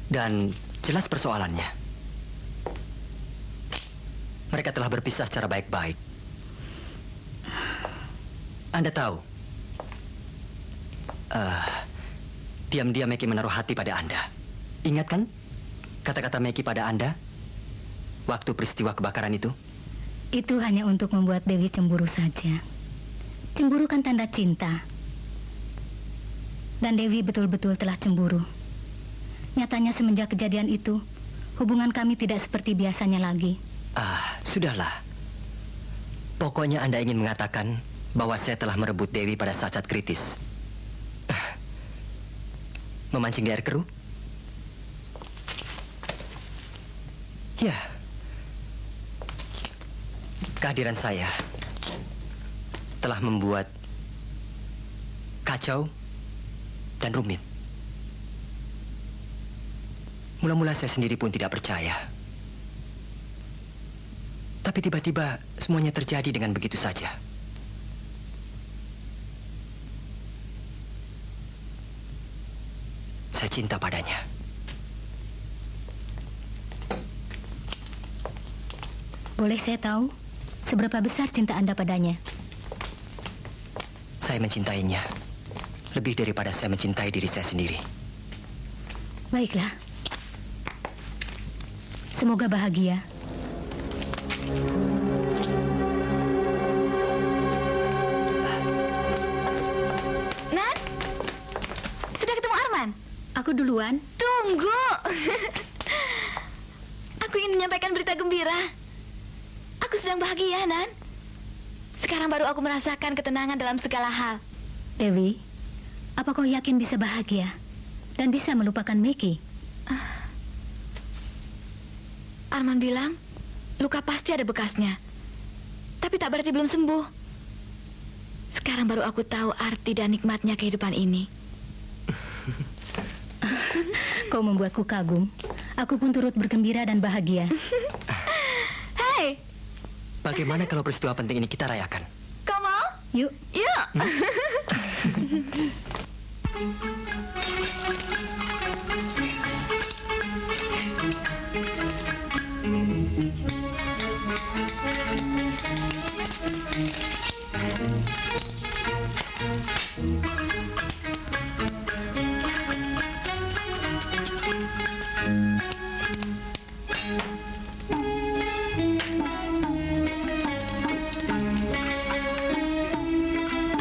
Dan jelas persoalannya. Mereka telah berpisah secara baik-baik. Anda tahu, diam-diam Meki menaruh hati pada Anda. Ingat kan kata-kata Meki pada Anda waktu peristiwa kebakaran itu? Itu hanya untuk membuat Dewi cemburu saja. Cemburu kan tanda cinta. Dan Dewi betul-betul telah cemburu. Nyatanya semenjak kejadian itu, hubungan kami tidak seperti biasanya lagi. Sudahlah. Pokoknya Anda ingin mengatakan bahwa saya telah merebut Dewi pada saat-saat kritis. Memancing di air keruh? Ya. Kehadiran saya telah membuat kacau dan rumit. Mula-mula saya sendiri pun tidak percaya. Tapi tiba-tiba semuanya terjadi dengan begitu saja. Saya cinta padanya. Boleh saya tahu seberapa besar cinta Anda padanya? Saya mencintainya lebih daripada saya mencintai diri saya sendiri. Baiklah. Semoga bahagia. Nan, sudah ketemu Arman? Aku duluan. Tunggu. Aku ingin menyampaikan berita gembira. Aku sedang bahagia, Nan. Sekarang baru aku merasakan ketenangan dalam segala hal. Dewi, apa kau yakin bisa bahagia dan bisa melupakan Meki? Arman bilang, luka pasti ada bekasnya. Tapi tak berarti belum sembuh. Sekarang baru aku tahu arti dan nikmatnya kehidupan ini. Kau membuatku kagum. Aku pun turut bergembira dan bahagia. Hai, Bagaimana kalau peristiwa penting ini kita rayakan? kau mau? Yuk. Yuk.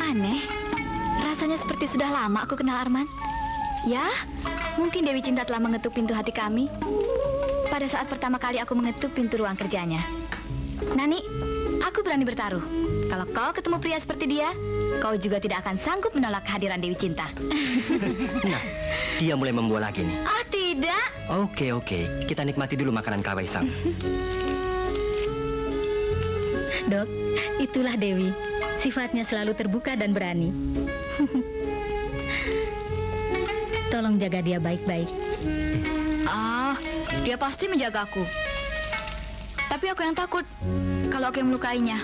Aneh, rasanya seperti sudah lama aku kenal Arman. Ya, mungkin Dewi Cinta telah mengetuk pintu hati kami pada saat pertama kali aku mengetuk pintu ruang kerjanya. Nani, aku berani bertaruh. Kalau kau ketemu pria seperti dia, kau juga tidak akan sanggup menolak kehadiran Dewi Cinta. Nah, dia mulai membual lagi nih. Ah, tidak. Oke. Kita nikmati dulu makanan Kawaisang. Dok, itulah Dewi. Sifatnya selalu terbuka dan berani. Tolong jaga dia baik-baik. Ah, dia pasti menjagaku. Tapi aku yang takut kalau aku yang melukainya.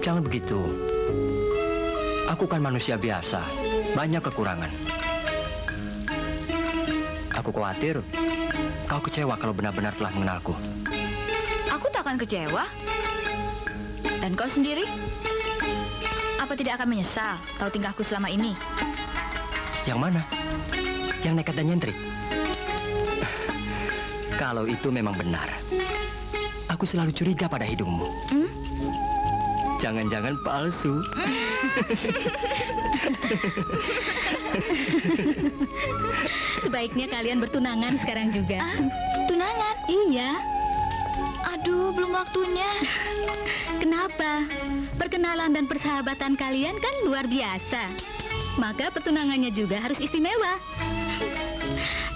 Jangan begitu. Aku kan manusia biasa. Banyak kekurangan. Aku khawatir kau kecewa kalau benar-benar telah mengenalku. Aku tak akan kecewa. Dan kau sendiri? Apa tidak akan menyesal tahu tingkahku selama ini? Yang mana? Yang nekat dan nyentrik? Kalau itu memang benar, aku selalu curiga pada hidungmu. Jangan-jangan palsu. Sebaiknya kalian bertunangan sekarang juga. Tunangan? Iya. Aduh, belum waktunya. Kenapa? Perkenalan dan persahabatan kalian kan luar biasa. Maka pertunangannya juga harus istimewa.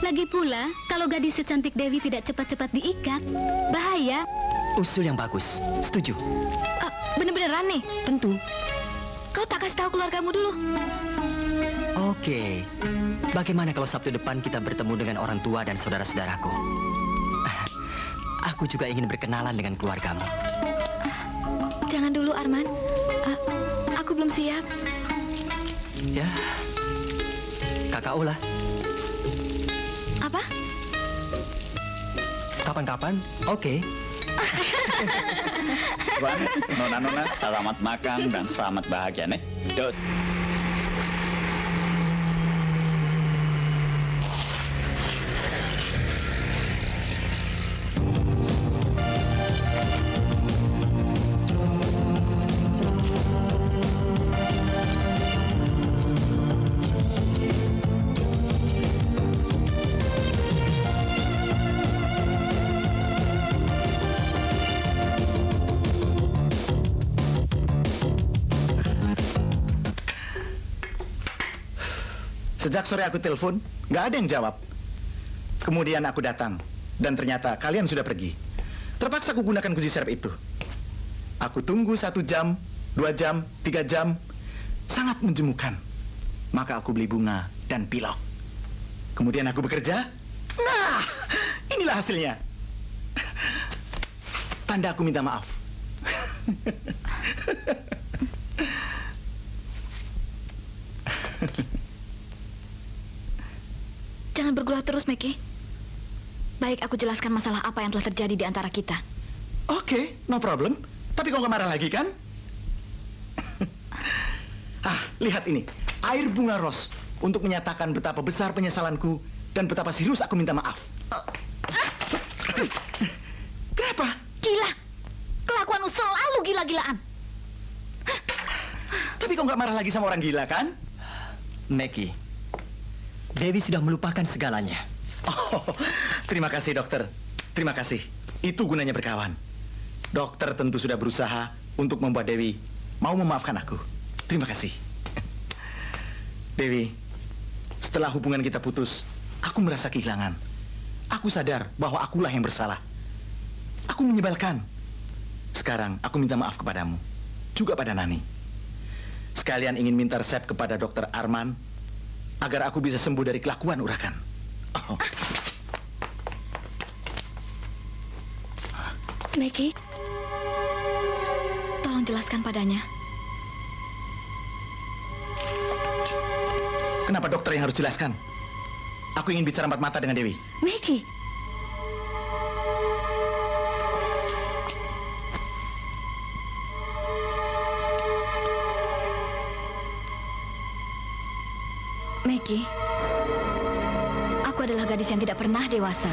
Lagi pula, kalau gadis secantik Dewi tidak cepat-cepat diikat, bahaya. Usul yang bagus. Setuju? Bener-beneran nih? Tentu. Kau tak kasih tahu keluargamu dulu? Oke. Bagaimana kalau Sabtu depan kita bertemu dengan orang tua dan saudara-saudaraku? Aku juga ingin berkenalan dengan keluargamu. Jangan dulu, Arman. Aku belum siap. Ya, kakak Ula. Apa? Kapan-kapan? Oke. Tuan, nona-nona, selamat makan dan selamat bahagia, nih. Dut. Sejak sore aku telepon, nggak ada yang jawab. Kemudian aku datang, dan ternyata kalian sudah pergi. Terpaksa aku gunakan kunci serep itu. Aku tunggu 1 jam, 2 jam, 3 jam. Sangat menjemukan. Maka aku beli bunga dan pilok. Kemudian aku bekerja. Nah, inilah hasilnya. Tanda aku minta maaf. Jangan bergulat terus, Meki. Baik, aku jelaskan masalah apa yang telah terjadi di antara kita. Oke, no problem. Tapi kau nggak marah lagi, kan? Lihat ini. Air bunga ros untuk menyatakan betapa besar penyesalanku dan betapa serius aku minta maaf. Kenapa? Gila! Kelakuanmu selalu gila-gilaan. Tapi kau nggak marah lagi sama orang gila, kan? Meki, Dewi sudah melupakan segalanya. Oh, terima kasih, dokter. Terima kasih. Itu gunanya berkawan. Dokter tentu sudah berusaha untuk membuat Dewi mau memaafkan aku. Terima kasih. Dewi, setelah hubungan kita putus, aku merasa kehilangan. Aku sadar bahwa akulah yang bersalah. Aku menyebalkan. Sekarang aku minta maaf kepadamu, juga pada Nani. Sekalian ingin minta resep kepada dokter Arman agar aku bisa sembuh dari kelakuan urakan. Oh. Meki, tolong jelaskan padanya. Kenapa dokter yang harus jelaskan? Aku ingin bicara empat mata dengan Dewi. Meki! Meki, aku adalah gadis yang tidak pernah dewasa.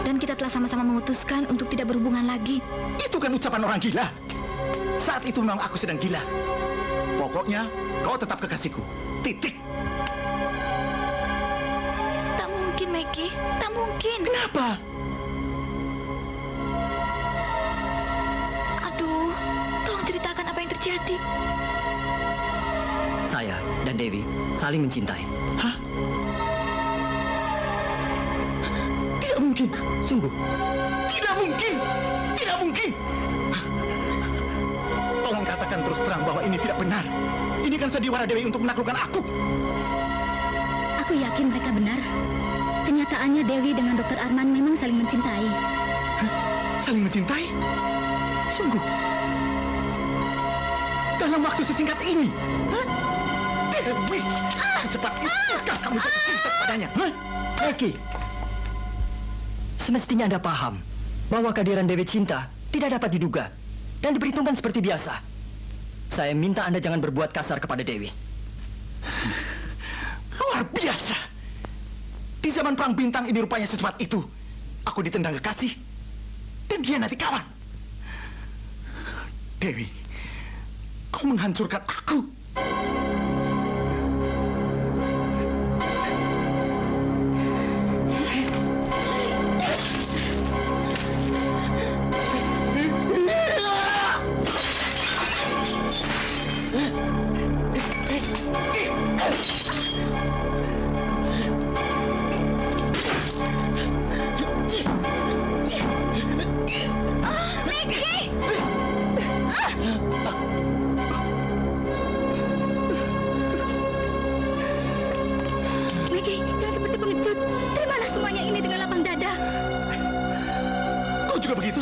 Dan kita telah sama-sama memutuskan untuk tidak berhubungan lagi. Itu kan ucapan orang gila. Saat itu memang aku sedang gila. Pokoknya kau tetap kekasihku. Titik. Tak mungkin, Meki. Tak mungkin. Kenapa? Aduh, tolong ceritakan apa yang terjadi. Saya dan Dewi saling mencintai. Hah? Tidak mungkin. Sungguh. Tidak mungkin. Tidak mungkin. Tolong katakan terus terang bahwa ini tidak benar. Ini kan sandiwara Dewi untuk menaklukkan aku. Aku yakin mereka benar. Kenyataannya Dewi dengan Dr. Arman memang saling mencintai. Hah? Saling mencintai? Sungguh. Dalam waktu sesingkat ini. Hah? Dewi, secepat itukah kamu jatuh cinta padanya? Hah? Meki, Semestinya Anda paham bahwa kehadiran Dewi Cinta tidak dapat diduga dan diperhitungkan seperti biasa. Saya minta Anda jangan berbuat kasar kepada Dewi. Luar biasa. Di zaman perang bintang ini rupanya secepat itu. Aku ditendang kekasih dan dia nanti kawan. Dewi, kau menghancurkan aku. Maggie, jangan seperti pengecut. Terimalah semuanya ini dengan lapang dada. Kau juga begitu?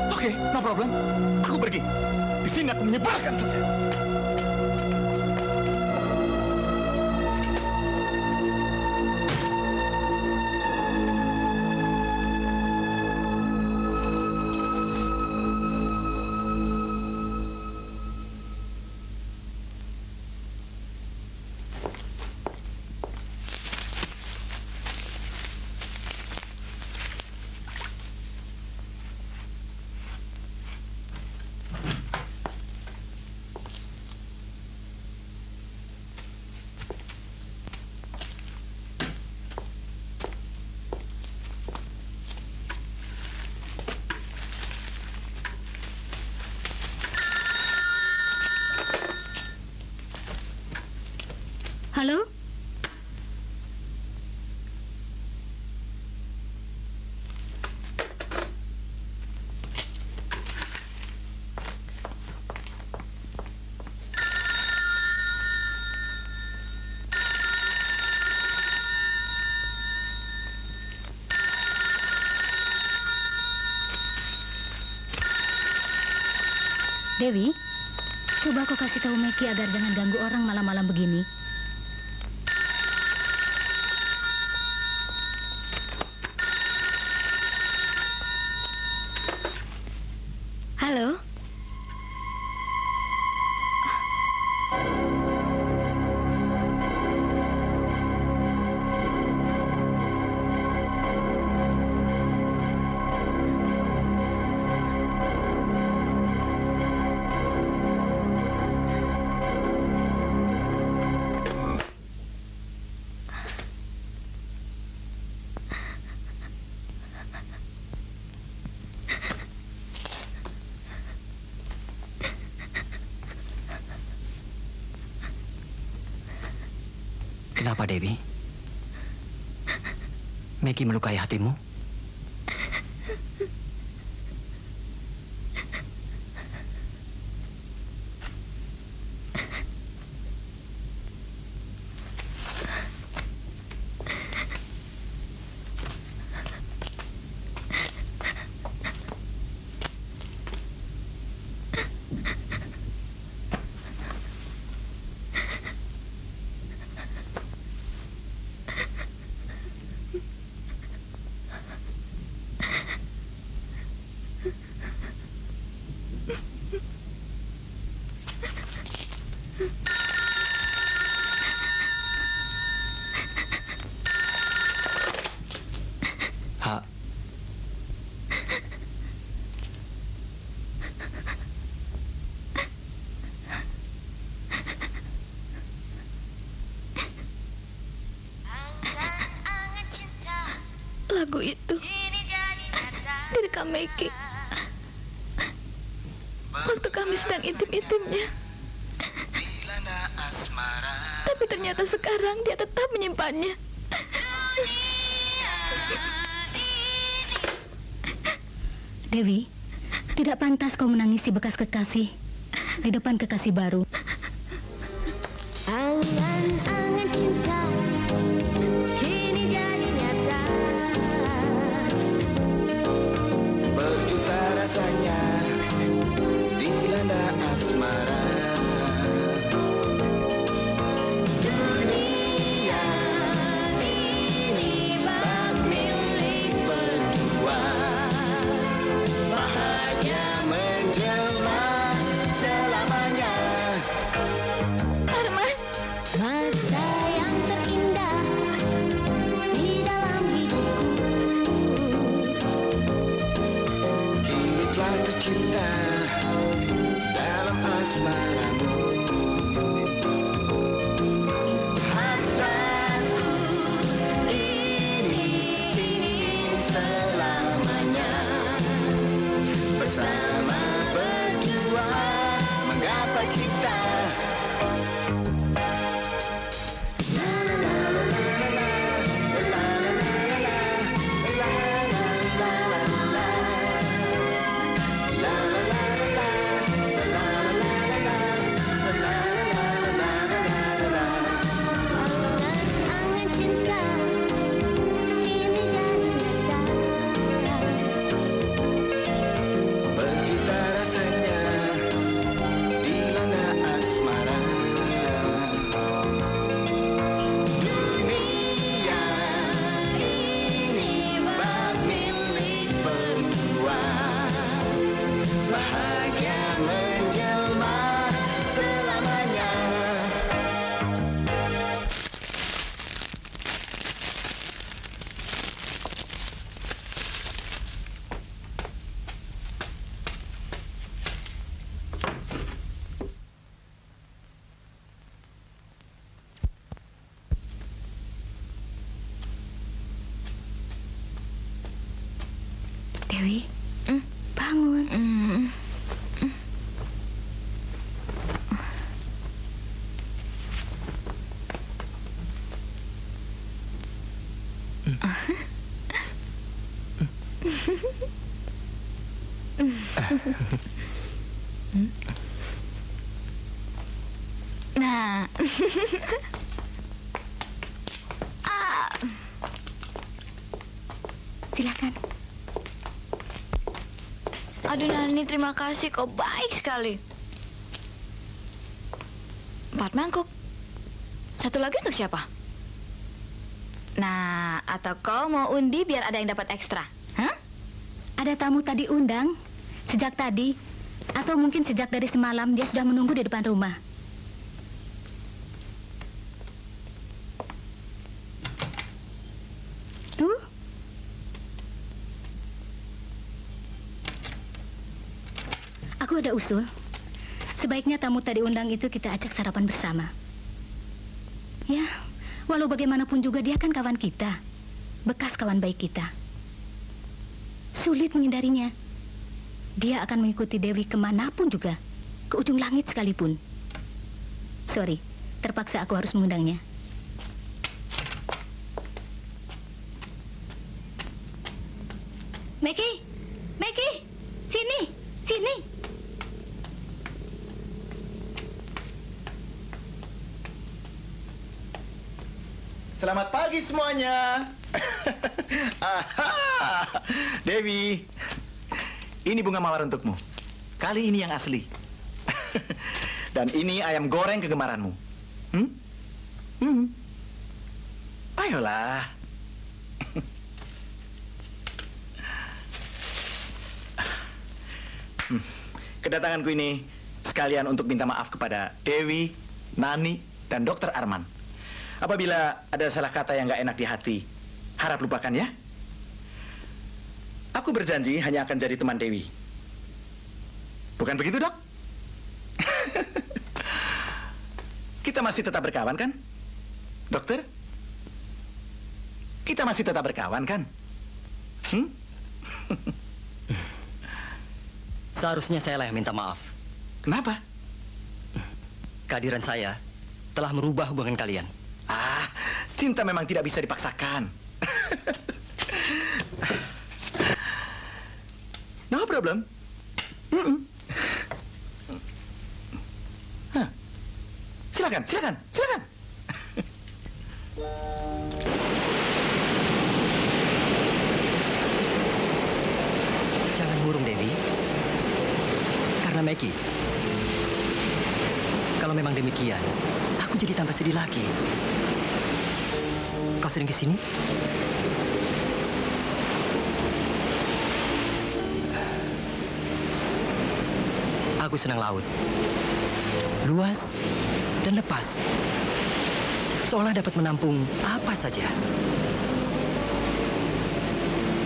Oke, no problem. Aku pergi. Di sini aku menyebalkan saja. Halo? Dewi, coba kau kasih tahu Meki agar jangan ganggu orang malam-malam begini. Halo? Kenapa, Dewi? Maggie melukai hatimu? Ha? Lagu itu direkam Meki waktu kami sedang intim-intimnya. Tapi ternyata sekarang dia tetap menyimpannya. Dewi, tidak pantas kau menangisi bekas kekasih di depan kekasih baru. Angan-angan cinta kini jadi nyata. Berjuta rasanya dilanda asmara. Dunia ini bak milikku. tercipta dalam asmaramu. Hasratku ini ingin selamanya bersama berdua menggapai cipta. Angan cinta kini jadi nyata. Begitu rasanya dilanda asmara. Dunia ini bak milik berdua. Bahagia menjelma selamanya. Dewi, bangun. Nah. Silakan. Aduh Nani, terima kasih, kau baik sekali. 4 mangkuk. Satu lagi untuk siapa? Nah, atau kau mau undi biar ada yang dapat ekstra? Hah? Ada tamu tadi undang. Sejak tadi. Atau mungkin sejak dari semalam dia sudah menunggu di depan rumah. Tuh. Aku ada usul. Sebaiknya tamu tadi undang itu kita ajak sarapan bersama. Ya, walau bagaimanapun juga dia kan kawan kita. Bekas kawan baik kita. Sulit menghindarinya. Dia akan mengikuti Dewi kemanapun juga. Ke ujung langit sekalipun. Sorry, terpaksa aku harus mengundangnya. Meki! Meki! Sini! Sini! Selamat pagi semuanya. Aha, Dewi, ini bunga mawar untukmu. Kali ini yang asli. Dan ini ayam goreng kegemaranmu. Ayolah. Kedatanganku ini sekalian untuk minta maaf kepada Dewi, Nani, dan Dokter Arman. Apabila ada salah kata yang nggak enak di hati, harap lupakan ya. Aku berjanji hanya akan jadi teman Dewi. Bukan begitu, Dok? Kita masih tetap berkawan, kan? Dokter? Kita masih tetap berkawan, kan? Seharusnya saya lah yang minta maaf. Kenapa? Kehadiran saya telah merubah hubungan kalian. Ah, cinta memang tidak bisa dipaksakan. No problem. Hah. Silakan, silakan, silakan. Jangan murung, Dewi. Karena Meki. Kalau memang demikian, aku jadi tambah sedih lagi. Kau sering ke sini? Aku senang laut. Luas dan lepas. Seolah dapat menampung apa saja.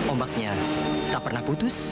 Ombaknya tak pernah putus.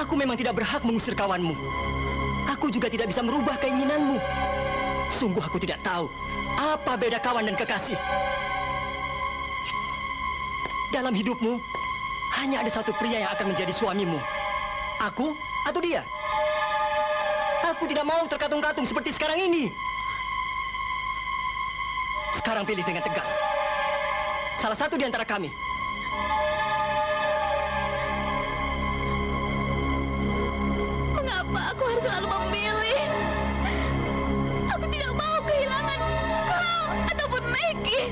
Aku memang tidak berhak mengusir kawanmu. Aku juga tidak bisa merubah keinginanmu. Sungguh aku tidak tahu apa beda kawan dan kekasih. Dalam hidupmu, hanya ada satu pria yang akan menjadi suamimu. Aku atau dia? Aku tidak mau terkatung-katung seperti sekarang ini. Sekarang pilih dengan tegas. Salah satu di antara kami. Mengapa aku harus selalu memilih? Aku tidak mau kehilangan kau ataupun Maggie.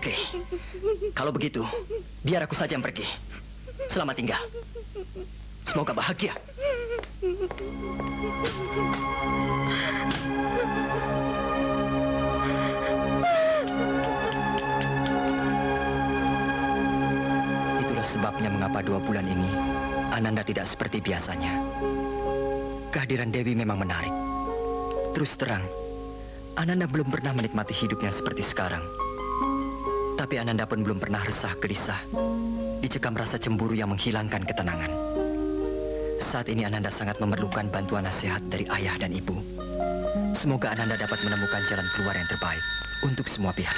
Oke, kalau begitu, biar aku saja yang pergi. Selamat tinggal. Semoga bahagia. Itulah sebabnya mengapa 2 bulan ini Ananda tidak seperti biasanya. Kehadiran Dewi memang menarik. Terus terang, Ananda belum pernah menikmati hidupnya seperti sekarang. Tapi Ananda pun belum pernah resah gelisah, dicekam rasa cemburu yang menghilangkan ketenangan. Saat ini Ananda sangat memerlukan bantuan nasihat dari ayah dan ibu. Semoga Ananda dapat menemukan jalan keluar yang terbaik untuk semua pihak.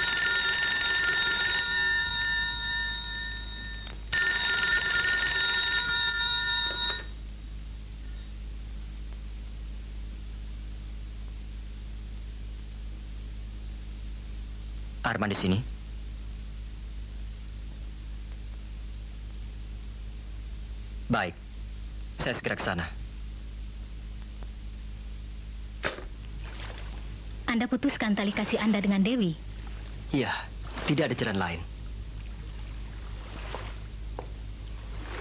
Arman di sini? Baik, saya segera ke sana. Anda putuskan tali kasih Anda dengan Dewi. Iya, tidak ada jalan lain.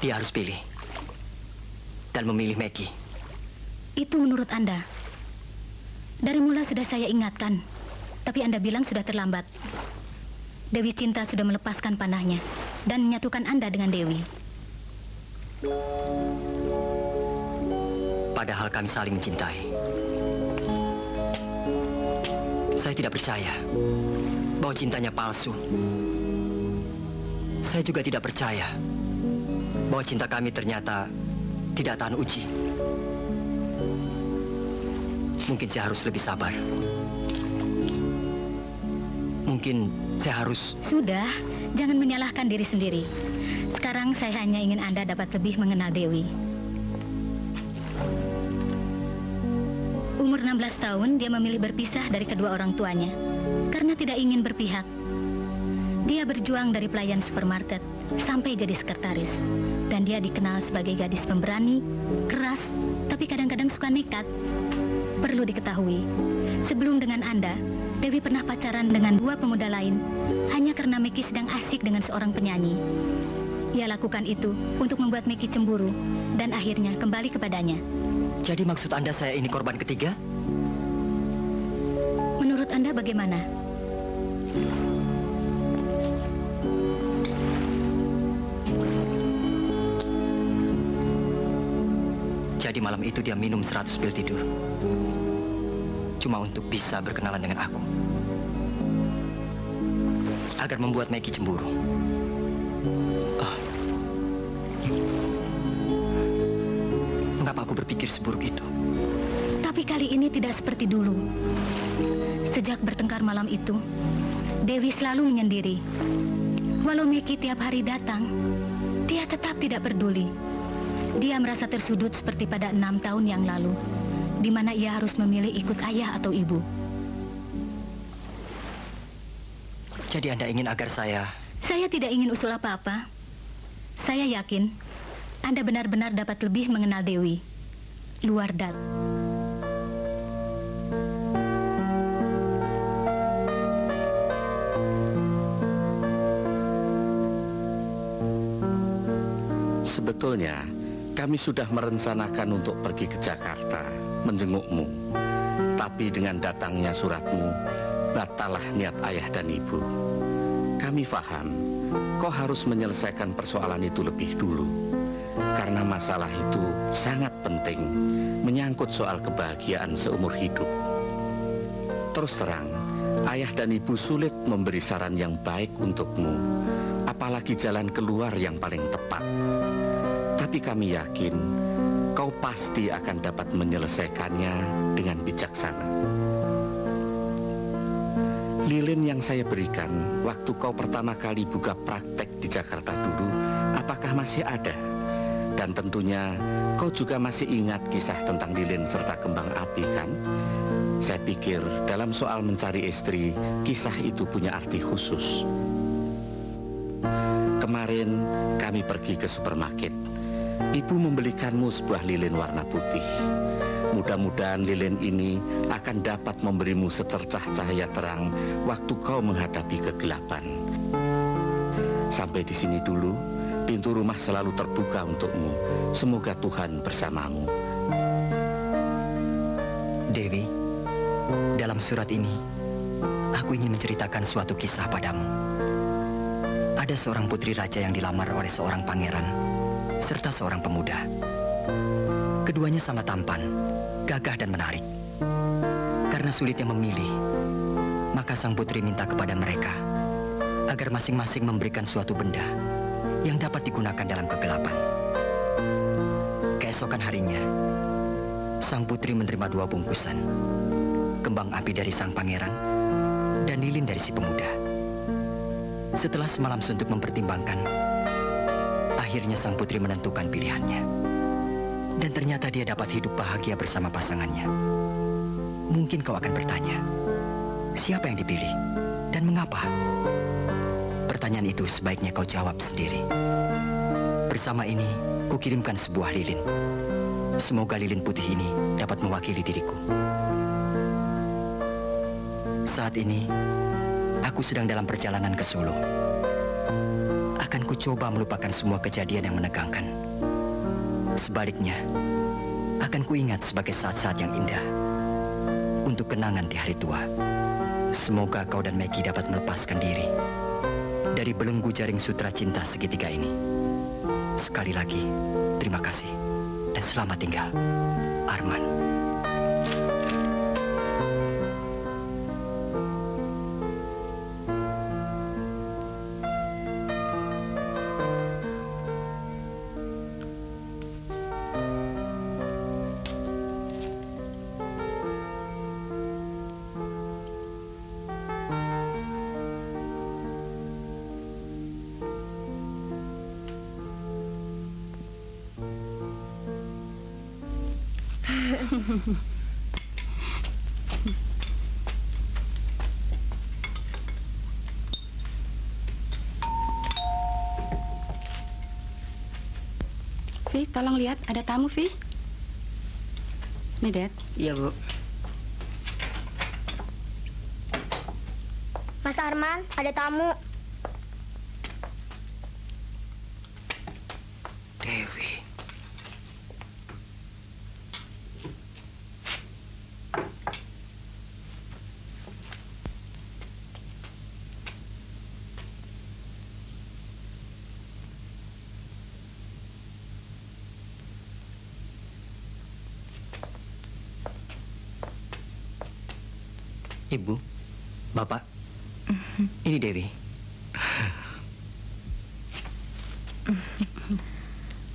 Dia harus pilih. Dan memilih Maggie. Itu menurut Anda. Dari mula sudah saya ingatkan, tapi Anda bilang sudah terlambat. Dewi Cinta sudah melepaskan panahnya dan menyatukan Anda dengan Dewi. Padahal kami saling mencintai. Saya tidak percaya bahwa cintanya palsu. Saya juga tidak percaya bahwa cinta kami ternyata tidak tahan uji. Mungkin saya harus lebih sabar. Mungkin saya harus... Sudah, jangan menyalahkan diri sendiri. Sekarang saya hanya ingin Anda dapat lebih mengenal Dewi. Umur 16 tahun, dia memilih berpisah dari kedua orang tuanya karena tidak ingin berpihak. Dia berjuang dari pelayan supermarket sampai jadi sekretaris. Dan dia dikenal sebagai gadis pemberani, keras, tapi kadang-kadang suka nekat. Perlu diketahui, sebelum dengan Anda, Dewi pernah pacaran dengan 2 pemuda lain hanya karena Meki sedang asik dengan seorang penyanyi. Ia lakukan itu untuk membuat Meki cemburu dan akhirnya kembali kepadanya. Jadi maksud Anda saya ini korban ketiga? Menurut Anda bagaimana? Jadi malam itu dia minum 100 pil tidur. Cuma untuk bisa berkenalan dengan aku. Agar membuat Maggie cemburu. Mengapa aku berpikir seburuk itu? Tapi kali ini tidak seperti dulu. Sejak bertengkar malam itu, Dewi selalu menyendiri. Walau Meki tiap hari datang, dia tetap tidak peduli. Dia merasa tersudut seperti pada 6 tahun yang lalu, di mana ia harus memilih ikut ayah atau ibu. Jadi Anda ingin agar saya... Saya tidak ingin usul apa-apa. Saya yakin Anda benar-benar dapat lebih mengenal Dewi. Luar dat. Sebetulnya, kami sudah merencanakan untuk pergi ke Jakarta, menjengukmu. Tetapi dengan datangnya suratmu, batalah niat ayah dan ibu. Kami paham, kau harus menyelesaikan persoalan itu lebih dulu. Karena masalah itu sangat penting, menyangkut soal kebahagiaan seumur hidup. Terus terang, ayah dan ibu sulit memberi saran yang baik untukmu, apalagi jalan keluar yang paling tepat. Tapi kami yakin, kau pasti akan dapat menyelesaikannya dengan bijaksana. Lilin yang saya berikan waktu kau pertama kali buka praktek di Jakarta dulu, apakah masih ada? Dan tentunya kau juga masih ingat kisah tentang lilin serta kembang api, kan? Saya pikir dalam soal mencari istri, kisah itu punya arti khusus. Kemarin kami pergi ke supermarket. Ibu membelikanmu sebuah lilin warna putih. Mudah-mudahan lilin ini akan dapat memberimu secercah cahaya terang waktu kau menghadapi kegelapan. Sampai di sini dulu. Pintu rumah selalu terbuka untukmu. Semoga Tuhan bersamamu. Dewi, dalam surat ini, aku ingin menceritakan suatu kisah padamu. Ada seorang putri raja yang dilamar oleh seorang pangeran, serta seorang pemuda. Keduanya sama tampan, gagah dan menarik. Karena sulitnya memilih, maka sang putri minta kepada mereka agar masing-masing memberikan suatu benda yang dapat digunakan dalam kegelapan. Keesokan harinya, sang putri menerima 2 bungkusan, kembang api dari sang pangeran dan lilin dari si pemuda. Setelah semalam suntuk mempertimbangkan, akhirnya sang putri menentukan pilihannya. Dan ternyata dia dapat hidup bahagia bersama pasangannya. Mungkin kau akan bertanya, siapa yang dipilih dan mengapa? Pertanyaan itu sebaiknya kau jawab sendiri. Bersama ini, kukirimkan sebuah lilin. Semoga lilin putih ini dapat mewakili diriku. Saat ini, aku sedang dalam perjalanan ke Solo. Akan kucoba melupakan semua kejadian yang menegangkan. Sebaliknya, akan kuingat sebagai saat-saat yang indah untuk kenangan di hari tua. Semoga kau dan Maggie dapat melepaskan diri dari belenggu jaring sutra cinta segitiga ini. Sekali lagi, terima kasih dan selamat tinggal, Arman. Vi, tolong lihat, ada tamu, Vi. Nih, Dad. Iya, Bu. Mas Arman, ada tamu. Dewi. Ibu, Bapak, ini Dewi.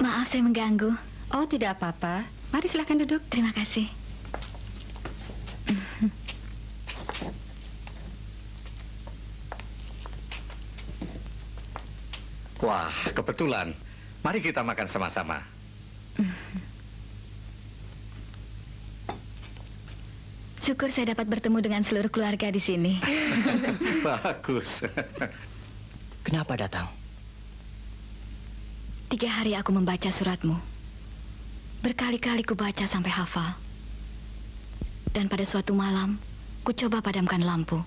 Maaf saya mengganggu. Oh, tidak apa-apa. Mari silahkan duduk. Terima kasih. Wah, kebetulan. Mari kita makan sama-sama. Syukur saya dapat bertemu dengan seluruh keluarga di sini. Bagus. Kenapa datang? 3 hari aku membaca suratmu. Berkali-kali ku baca sampai hafal. Dan pada suatu malam, ku coba padamkan lampu.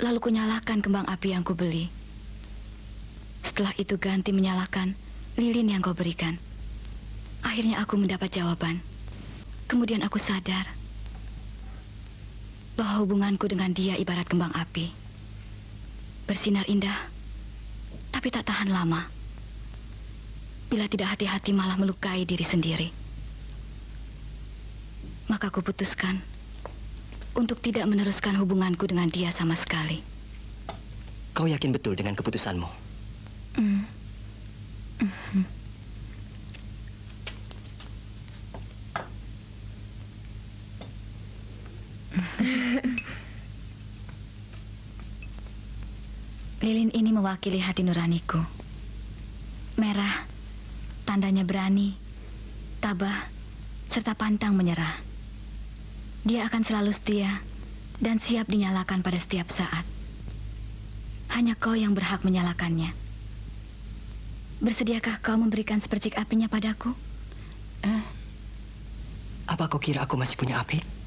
Lalu ku nyalakan kembang api yang ku beli. Setelah itu ganti menyalakan lilin yang kau berikan. Akhirnya aku mendapat jawaban. Kemudian aku sadar bahwa hubunganku dengan dia ibarat kembang api. Bersinar indah, tapi tak tahan lama. Bila tidak hati-hati malah melukai diri sendiri. Maka kuputuskan untuk tidak meneruskan hubunganku dengan dia sama sekali. Kau yakin betul dengan keputusanmu? Lilin ini mewakili hati nuraniku. Merah, tandanya berani, tabah, serta pantang menyerah. Dia akan selalu setia dan siap dinyalakan pada setiap saat. Hanya kau yang berhak menyalakannya. Bersediakah kau memberikan sepercik apinya padaku? Apa kau kira aku masih punya api?